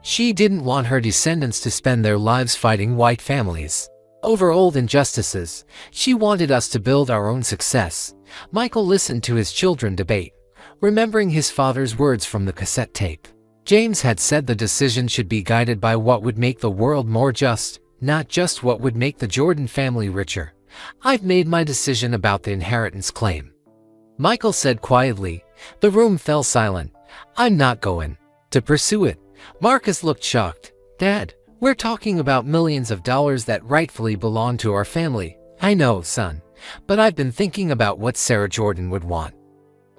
She didn't want her descendants to spend their lives fighting white families over old injustices. She wanted us to build our own success. Michael listened to his children debate, remembering his father's words from the cassette tape. James had said the decision should be guided by what would make the world more just, not just what would make the Jordan family richer. I've made my decision about the inheritance claim, Michael said quietly. The room fell silent. I'm not going to pursue it. Marcus looked shocked. Dad, we're talking about millions of dollars that rightfully belong to our family. I know, son, but I've been thinking about what Sarah Jordan would want.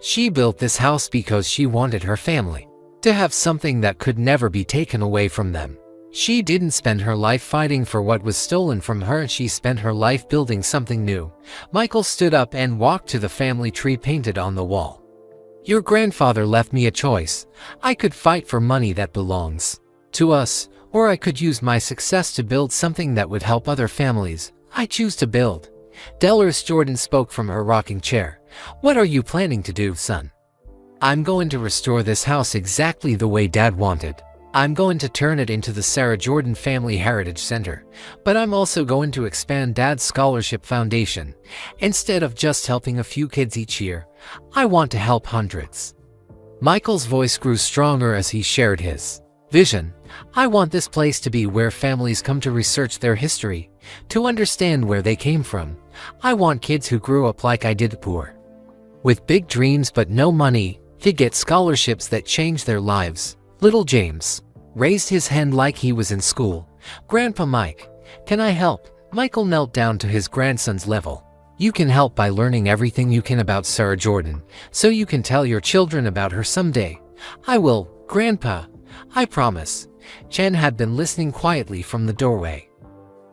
She built this house because she wanted her family to have something that could never be taken away from them. She didn't spend her life fighting for what was stolen from her. She spent her life building something new. Michael stood up and walked to the family tree painted on the wall. Your grandfather left me a choice. I could fight for money that belongs to us, or I could use my success to build something that would help other families. I choose to build. Dolores Jordan spoke from her rocking chair. What are you planning to do, son? I'm going to restore this house exactly the way Dad wanted. I'm going to turn it into the Sarah Jordan Family Heritage Center, but I'm also going to expand Dad's scholarship foundation. Instead of just helping a few kids each year, I want to help hundreds. Michael's voice grew stronger as he shared his vision. I want this place to be where families come to research their history, to understand where they came from. I want kids who grew up like I did, poor, with big dreams but no money, to get scholarships that change their lives. Little James raised his hand like he was in school. Grandpa Mike, can I help? Michael knelt down to his grandson's level. You can help by learning everything you can about Sarah Jordan, so you can tell your children about her someday. I will, Grandpa. I promise. Chen had been listening quietly from the doorway.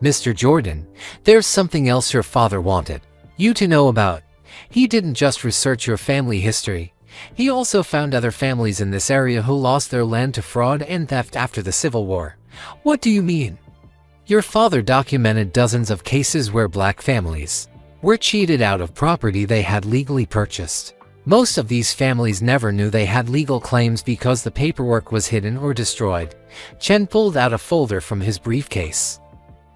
Mr. Jordan, there's something else your father wanted you to know about. He didn't just research your family history. He also found other families in this area who lost their land to fraud and theft after the Civil War. What do you mean? Your father documented dozens of cases where black families were cheated out of property they had legally purchased. Most of these families never knew they had legal claims because the paperwork was hidden or destroyed. Chen pulled out a folder from his briefcase.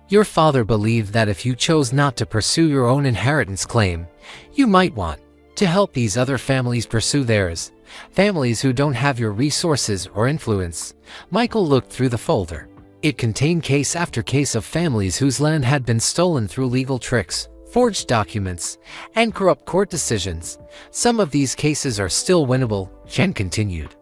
Your father believed that if you chose not to pursue your own inheritance claim, you might want to help these other families pursue theirs, families who don't have your resources or influence. Michael looked through the folder. It contained case after case of families whose land had been stolen through legal tricks, forged documents, and corrupt court decisions. Some of these cases are still winnable, Chen continued.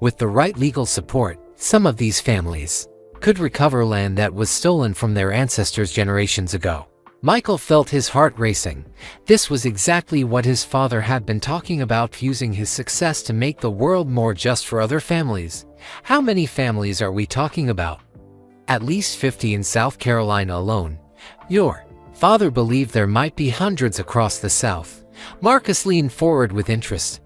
With the right legal support, some of these families could recover land that was stolen from their ancestors generations ago. Michael felt his heart racing. This was exactly what his father had been talking about, using his success to make the world more just for other families. How many families are we talking about? At least 50 in South Carolina alone. Your father believed there might be hundreds across the South. Marcus leaned forward with interest.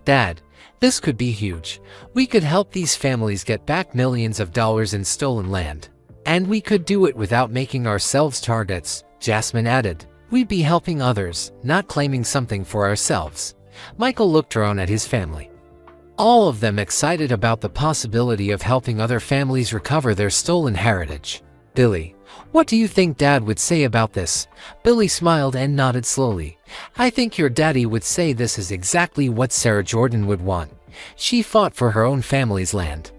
Dad, this could be huge. We could help these families get back millions of dollars in stolen land. And we could do it without making ourselves targets. Jasmine added, we'd be helping others, not claiming something for ourselves. Michael looked around at his family, all of them excited about the possibility of helping other families recover their stolen heritage. Billy, what do you think Dad would say about this? Billy smiled and nodded slowly. I think your daddy would say this is exactly what Sarah Jordan would want. She fought for her own family's land,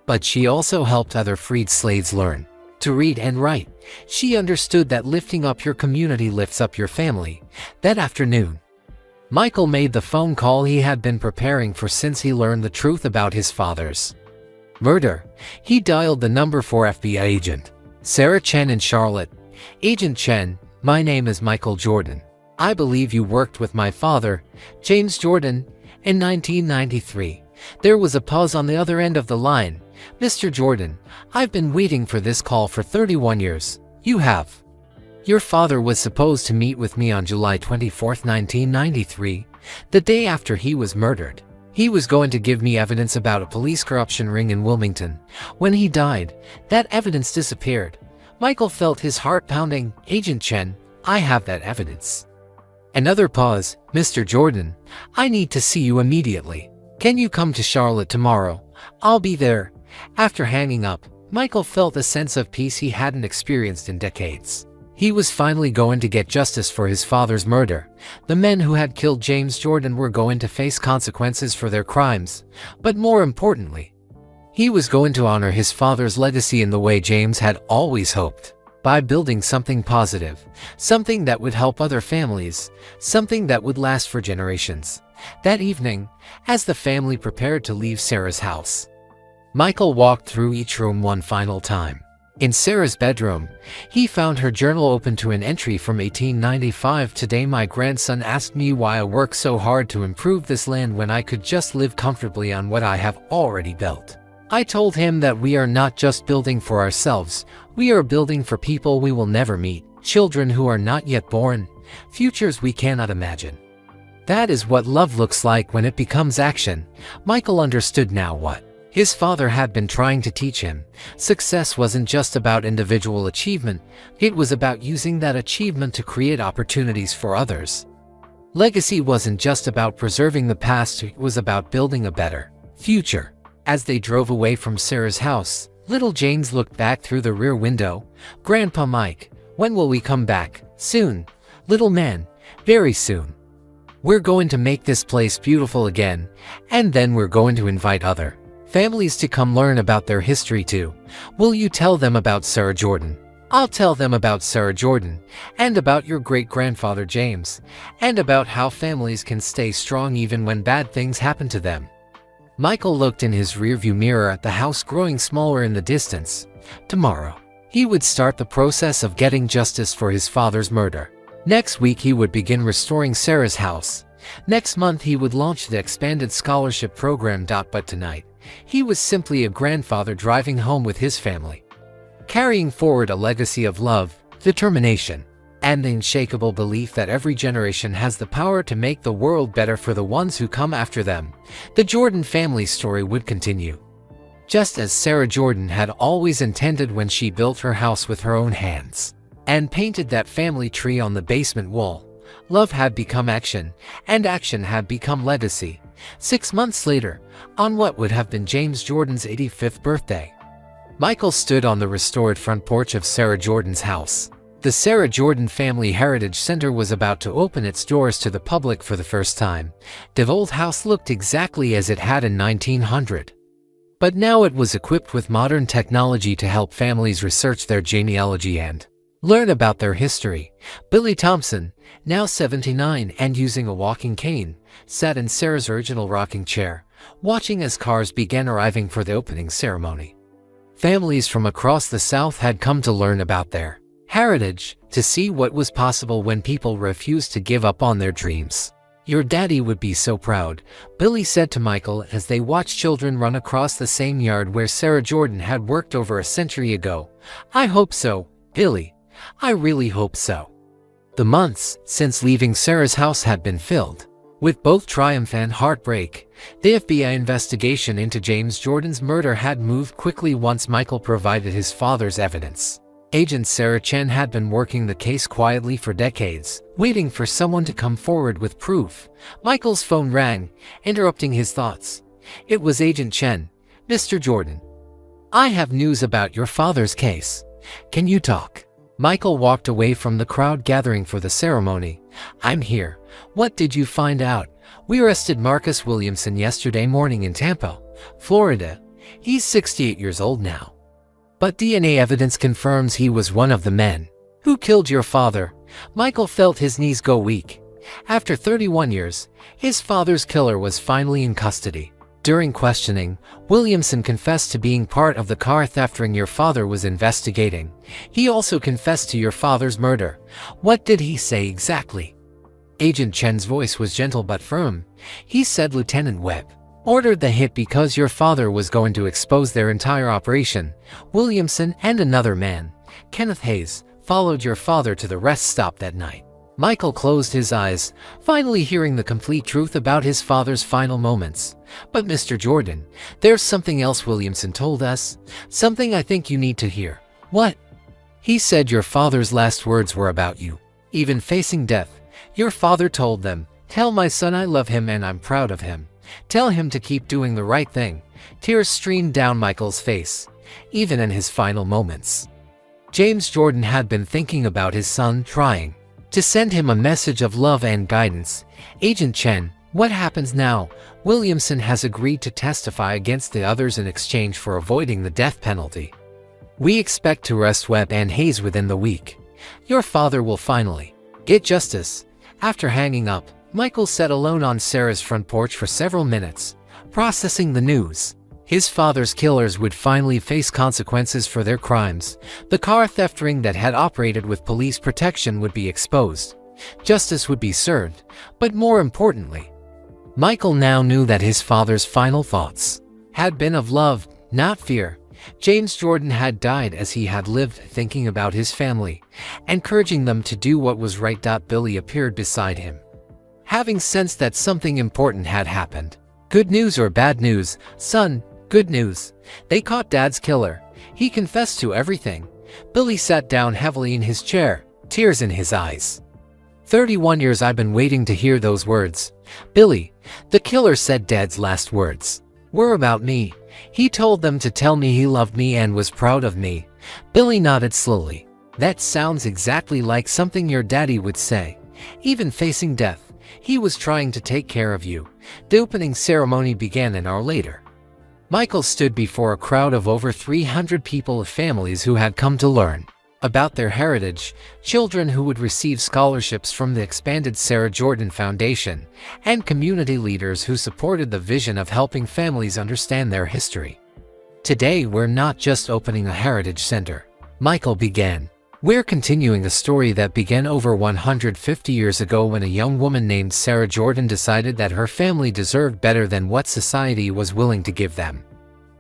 but she also helped other freed slaves learn to read and write. She understood that lifting up your community lifts up your family. That afternoon, Michael made the phone call he had been preparing for since he learned the truth about his father's murder. He dialed the number for FBI agent Sarah Chen in Charlotte. Agent Chen, my name is Michael Jordan. I believe you worked with my father, James Jordan, in 1993. There was a pause on the other end of the line. Mr. Jordan, I've been waiting for this call for 31 years. You have. Your father was supposed to meet with me on July 24, 1993, the day after he was murdered. He was going to give me evidence about a police corruption ring in Wilmington. When he died, that evidence disappeared. Michael felt his heart pounding. Agent Chen, I have that evidence. Another pause. Mr. Jordan, I need to see you immediately. Can you come to Charlotte tomorrow? I'll be there. After hanging up, Michael felt a sense of peace he hadn't experienced in decades. He was finally going to get justice for his father's murder. The men who had killed James Jordan were going to face consequences for their crimes. But more importantly, he was going to honor his father's legacy in the way James had always hoped. By building something positive, something that would help other families, something that would last for generations. That evening, as the family prepared to leave Sarah's house, Michael walked through each room one final time. In Sarah's bedroom, he found her journal open to an entry from 1895. Today my grandson asked me why I work so hard to improve this land when I could just live comfortably on what I have already built. I told him that we are not just building for ourselves, we are building for people we will never meet, children who are not yet born, futures we cannot imagine. That is what love looks like when it becomes action. Michael understood now what his father had been trying to teach him. Success wasn't just about individual achievement, it was about using that achievement to create opportunities for others. Legacy wasn't just about preserving the past, it was about building a better future. As they drove away from Sarah's house, little James looked back through the rear window. Grandpa Mike, when will we come back? Soon. Little man, very soon. We're going to make this place beautiful again, and then we're going to invite other families to come learn about their history too. Will you tell them about Sarah Jordan? I'll tell them about Sarah Jordan, and about your great-grandfather James, and about how families can stay strong even when bad things happen to them. Michael looked in his rearview mirror at the house growing smaller in the distance. Tomorrow, he would start the process of getting justice for his father's murder. Next week he would begin restoring Sarah's house. Next month he would launch the expanded scholarship program. But tonight, he was simply a grandfather driving home with his family, carrying forward a legacy of love, determination, and the unshakable belief that every generation has the power to make the world better for the ones who come after them. The Jordan family story would continue, just as Sarah Jordan had always intended when she built her house with her own hands and painted that family tree on the basement wall. Love had become action, and action had become legacy. 6 months later, on what would have been James Jordan's 85th birthday, Michael stood on the restored front porch of Sarah Jordan's house. The Sarah Jordan Family Heritage Center was about to open its doors to the public for the first time. The old house looked exactly as it had in 1900. But now it was equipped with modern technology to help families research their genealogy and learn about their history. Billy Thompson, now 79 and using a walking cane, sat in Sarah's original rocking chair, watching as cars began arriving for the opening ceremony. Families from across the South had come to learn about their heritage, to see what was possible when people refused to give up on their dreams. Your daddy would be so proud, Billy said to Michael as they watched children run across the same yard where Sarah Jordan had worked over a century ago. I hope so, Billy. I really hope so. The months since leaving Sarah's house had been filled with both triumph and heartbreak. The FBI investigation into James Jordan's murder had moved quickly once Michael provided his father's evidence. Agent Sarah Chen had been working the case quietly for decades, waiting for someone to come forward with proof. Michael's phone rang, interrupting his thoughts. It was Agent Chen. Mr. Jordan, I have news about your father's case. Can you talk? Michael walked away from the crowd gathering for the ceremony. I'm here. What did you find out? We arrested Marcus Williamson yesterday morning in Tampa, Florida. He's 68 years old now. But DNA evidence confirms he was one of the men who killed your father. Michael felt his knees go weak. After 31 years, his father's killer was finally in custody. During questioning, Williamson confessed to being part of the car theft ring your father was investigating. He also confessed to your father's murder. What did he say exactly? Agent Chen's voice was gentle but firm. He said Lieutenant Webb ordered the hit because your father was going to expose their entire operation. Williamson and another man, Kenneth Hayes, followed your father to the rest stop that night. Michael closed his eyes, finally hearing the complete truth about his father's final moments. But Mr. Jordan, there's something else Williamson told us. Something I think you need to hear. What? He said your father's last words were about you. Even facing death, your father told them, "Tell my son I love him and I'm proud of him. Tell him to keep doing the right thing." Tears streamed down Michael's face, even in his final moments. James Jordan had been thinking about his son, trying to send him a message of love and guidance. Agent Chen, what happens now? Williamson has agreed to testify against the others in exchange for avoiding the death penalty. We expect to arrest Webb and Hayes within the week. Your father will finally get justice. After hanging up, Michael sat alone on Sarah's front porch for several minutes, processing the news. His father's killers would finally face consequences for their crimes. The car theft ring that had operated with police protection would be exposed. Justice would be served, but more importantly, Michael now knew that his father's final thoughts had been of love, not fear. James Jordan had died as he had lived, thinking about his family, encouraging them to do what was right. Billy appeared beside him, having sensed that something important had happened. Good news or bad news, son? Good news. They caught Dad's killer. He confessed to everything. Billy sat down heavily in his chair, tears in his eyes. 31 years I've been waiting to hear those words. Billy, the killer said Dad's last words were about me. He told them to tell me he loved me and was proud of me. Billy nodded slowly. That sounds exactly like something your daddy would say. Even facing death, he was trying to take care of you. The opening ceremony began an hour later. Michael stood before a crowd of over 300 people of families who had come to learn about their heritage, children who would receive scholarships from the expanded Sarah Jordan Foundation, and community leaders who supported the vision of helping families understand their history. Today we're not just opening a heritage center, Michael began. We're continuing a story that began over 150 years ago when a young woman named Sarah Jordan decided that her family deserved better than what society was willing to give them.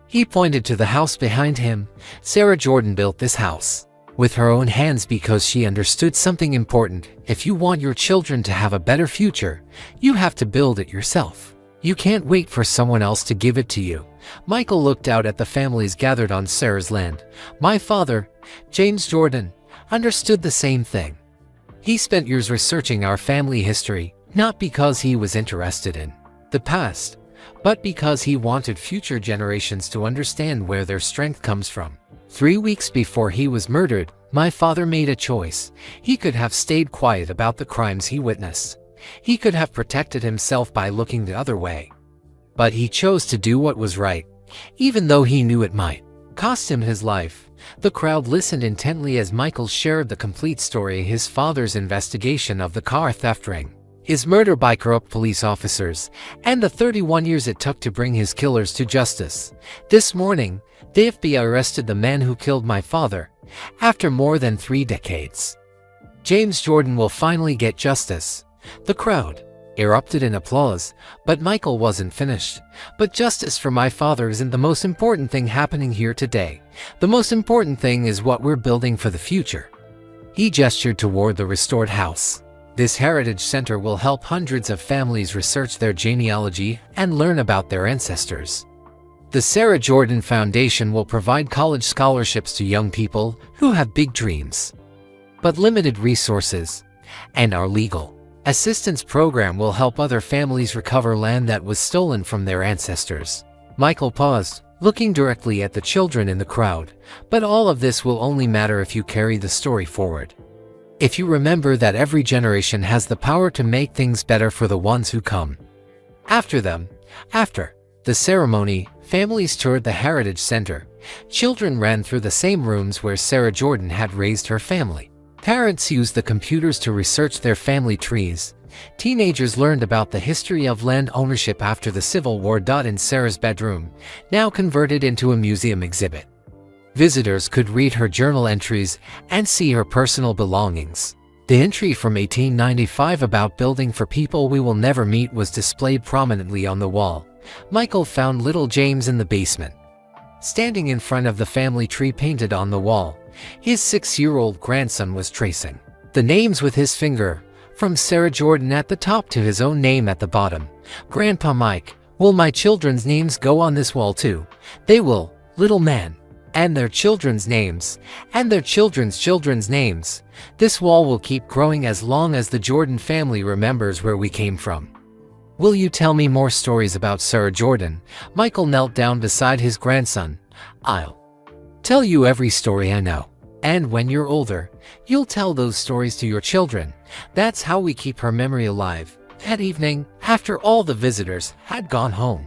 He pointed to the house behind him. Sarah Jordan built this house with her own hands because she understood something important. If you want your children to have a better future, you have to build it yourself. You can't wait for someone else to give it to you. Michael looked out at the families gathered on Sarah's land. My father, James Jordan, understood the same thing. He spent years researching our family history, not because he was interested in the past, but because he wanted future generations to understand where their strength comes from. 3 weeks before he was murdered, my father made a choice. He could have stayed quiet about the crimes he witnessed. He could have protected himself by looking the other way. But he chose to do what was right, even though he knew it might cost him his life. The crowd listened intently as Michael shared the complete story: his father's investigation of the car theft ring, his murder by corrupt police officers, and the 31 years it took to bring his killers to justice. This morning, the FBI arrested the man who killed my father, after more than 3 decades. James Jordan will finally get justice. The crowd erupted in applause, but Michael wasn't finished. But justice for my father isn't the most important thing happening here today. The most important thing is what we're building for the future. He gestured toward the restored house. This heritage center will help hundreds of families research their genealogy and learn about their ancestors. The Sarah Jordan Foundation will provide college scholarships to young people who have big dreams but limited resources, and our legal assistance program will help other families recover land that was stolen from their ancestors. Michael paused, looking directly at the children in the crowd. But all of this will only matter if you carry the story forward. If you remember that every generation has the power to make things better for the ones who come after them. After the ceremony, families toured the Heritage Center. Children ran through the same rooms where Sarah Jordan had raised her family. Parents used the computers to research their family trees. Teenagers learned about the history of land ownership after the Civil War. In Sarah's bedroom, now converted into a museum exhibit, visitors could read her journal entries and see her personal belongings. The entry from 1895 about building for people we will never meet was displayed prominently on the wall. Michael found little James in the basement, standing in front of the family tree painted on the wall. His 6-year-old grandson was tracing the names with his finger, from Sarah Jordan at the top to his own name at the bottom. "Grandpa Mike, will my children's names go on this wall too?" "They will, little man. And their children's names, and their children's children's names. This wall will keep growing as long as the Jordan family remembers where we came from." "Will you tell me more stories about Sarah Jordan?" Michael knelt down beside his grandson. "I'll tell you every story I know. And when you're older, you'll tell those stories to your children. That's how we keep her memory alive." That evening, after all the visitors had gone home,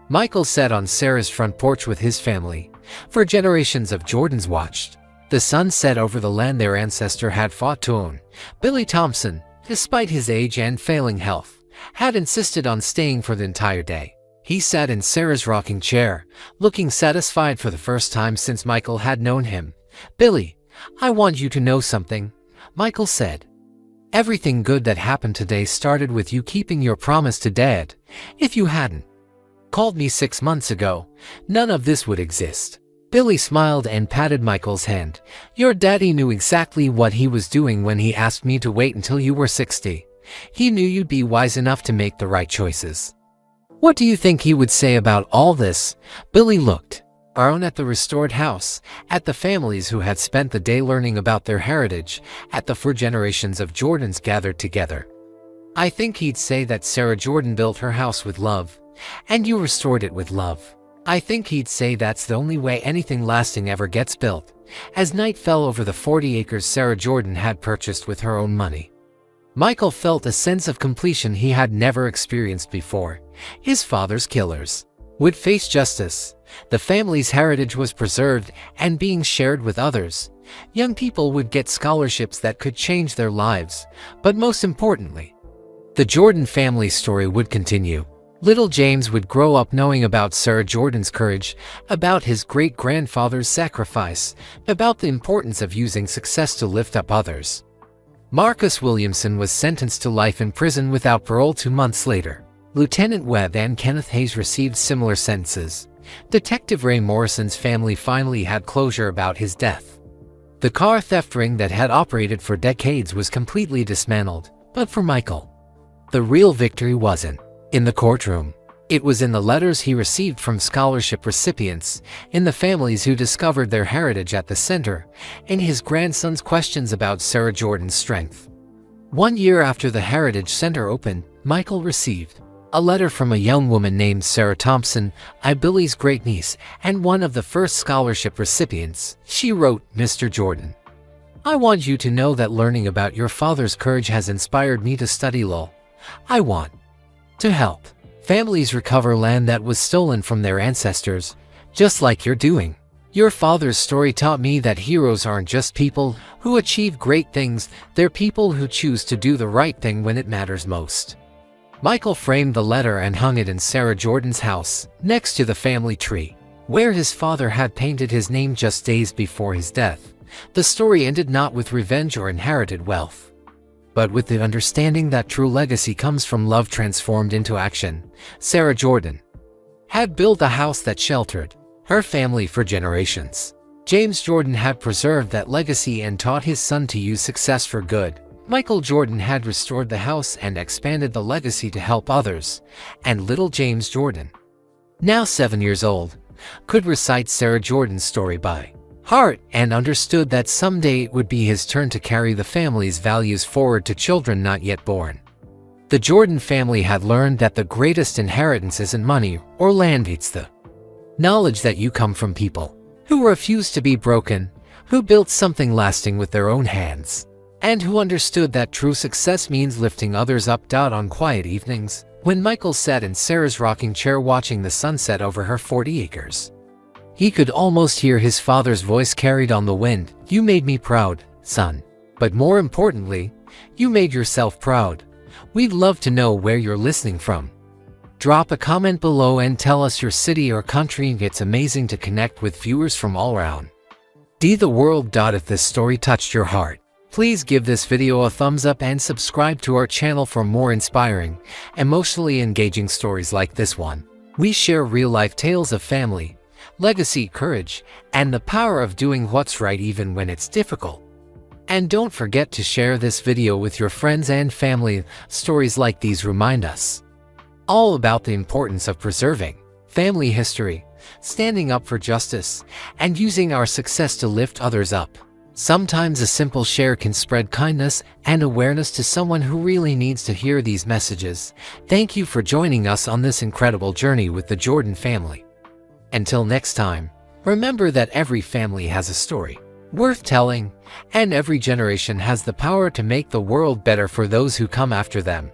Michael sat on Sarah's front porch with his family. For generations of Jordans watched the sun set over the land their ancestor had fought to own. Billy Thompson, despite his age and failing health, had insisted on staying for the entire day. He sat in Sarah's rocking chair, looking satisfied for the first time since Michael had known him. "Billy, I want you to know something," Michael said. "Everything good that happened today started with you keeping your promise to Dad. If you hadn't called me 6 months ago, none of this would exist." Billy smiled and patted Michael's hand. "Your daddy knew exactly what he was doing when he asked me to wait until you were 60. He knew you'd be wise enough to make the right choices." "What do you think he would say about all this?" Billy looked around at the restored house, at the families who had spent the day learning about their heritage, at the 4 generations of Jordans gathered together. "I think he'd say that Sarah Jordan built her house with love, and you restored it with love. I think he'd say that's the only way anything lasting ever gets built." As night fell over the 40 acres Sarah Jordan had purchased with her own money, Michael felt a sense of completion he had never experienced before. His father's killers would face justice. The family's heritage was preserved and being shared with others. Young people would get scholarships that could change their lives. But most importantly, the Jordan family story would continue. Little James would grow up knowing about Sarah Jordan's courage, about his great-grandfather's sacrifice, about the importance of using success to lift up others. Marcus Williamson was sentenced to life in prison without parole 2 months later. Lieutenant Webb and Kenneth Hayes received similar sentences. Detective Ray Morrison's family finally had closure about his death. The car theft ring that had operated for decades was completely dismantled. But for Michael, the real victory wasn't in the courtroom. It was in the letters he received from scholarship recipients, in the families who discovered their heritage at the center, in his grandson's questions about Sarah Jordan's strength. 1 year after the Heritage Center opened, Michael received a letter from a young woman named Sarah Thompson, Billy's great-niece, and one of the first scholarship recipients. She wrote, "Mr. Jordan, I want you to know that learning about your father's courage has inspired me to study law. I want to help families recover land that was stolen from their ancestors, just like you're doing. Your father's story taught me that heroes aren't just people who achieve great things, they're people who choose to do the right thing when it matters most." Michael framed the letter and hung it in Sarah Jordan's house, next to the family tree, where his father had painted his name just days before his death. The story ended not with revenge or inherited wealth, but with the understanding that true legacy comes from love transformed into action. Sarah Jordan had built a house that sheltered her family for generations. James Jordan had preserved that legacy and taught his son to use success for good. Michael Jordan had restored the house and expanded the legacy to help others. And little James Jordan, now 7 years old, could recite Sarah Jordan's story by heart and understood that someday it would be his turn to carry the family's values forward to children not yet born. The Jordan family had learned that the greatest inheritance isn't money or land, it's the knowledge that you come from people who refused to be broken, who built something lasting with their own hands, and who understood that true success means lifting others up. On quiet evenings, when Michael sat in Sarah's rocking chair watching the sunset over her 40 acres, he could almost hear his father's voice carried on the wind. "You made me proud, son. But more importantly, you made yourself proud. We'd love to know where you're listening from. Drop a comment below and tell us your city or country. It's amazing to connect with viewers from all around the world. If this story touched your heart, please give this video a thumbs up and subscribe to our channel for more inspiring, emotionally engaging stories like this one. We share real-life tales of family, legacy, courage, and the power of doing what's right even when it's difficult. And don't forget to share this video with your friends and family. Stories like these remind us all about the importance of preserving family history, standing up for justice, and using our success to lift others up. Sometimes a simple share can spread kindness and awareness to someone who really needs to hear these messages. Thank you for joining us on this incredible journey with the Jordan family. Until next time, remember that every family has a story worth telling, and every generation has the power to make the world better for those who come after them.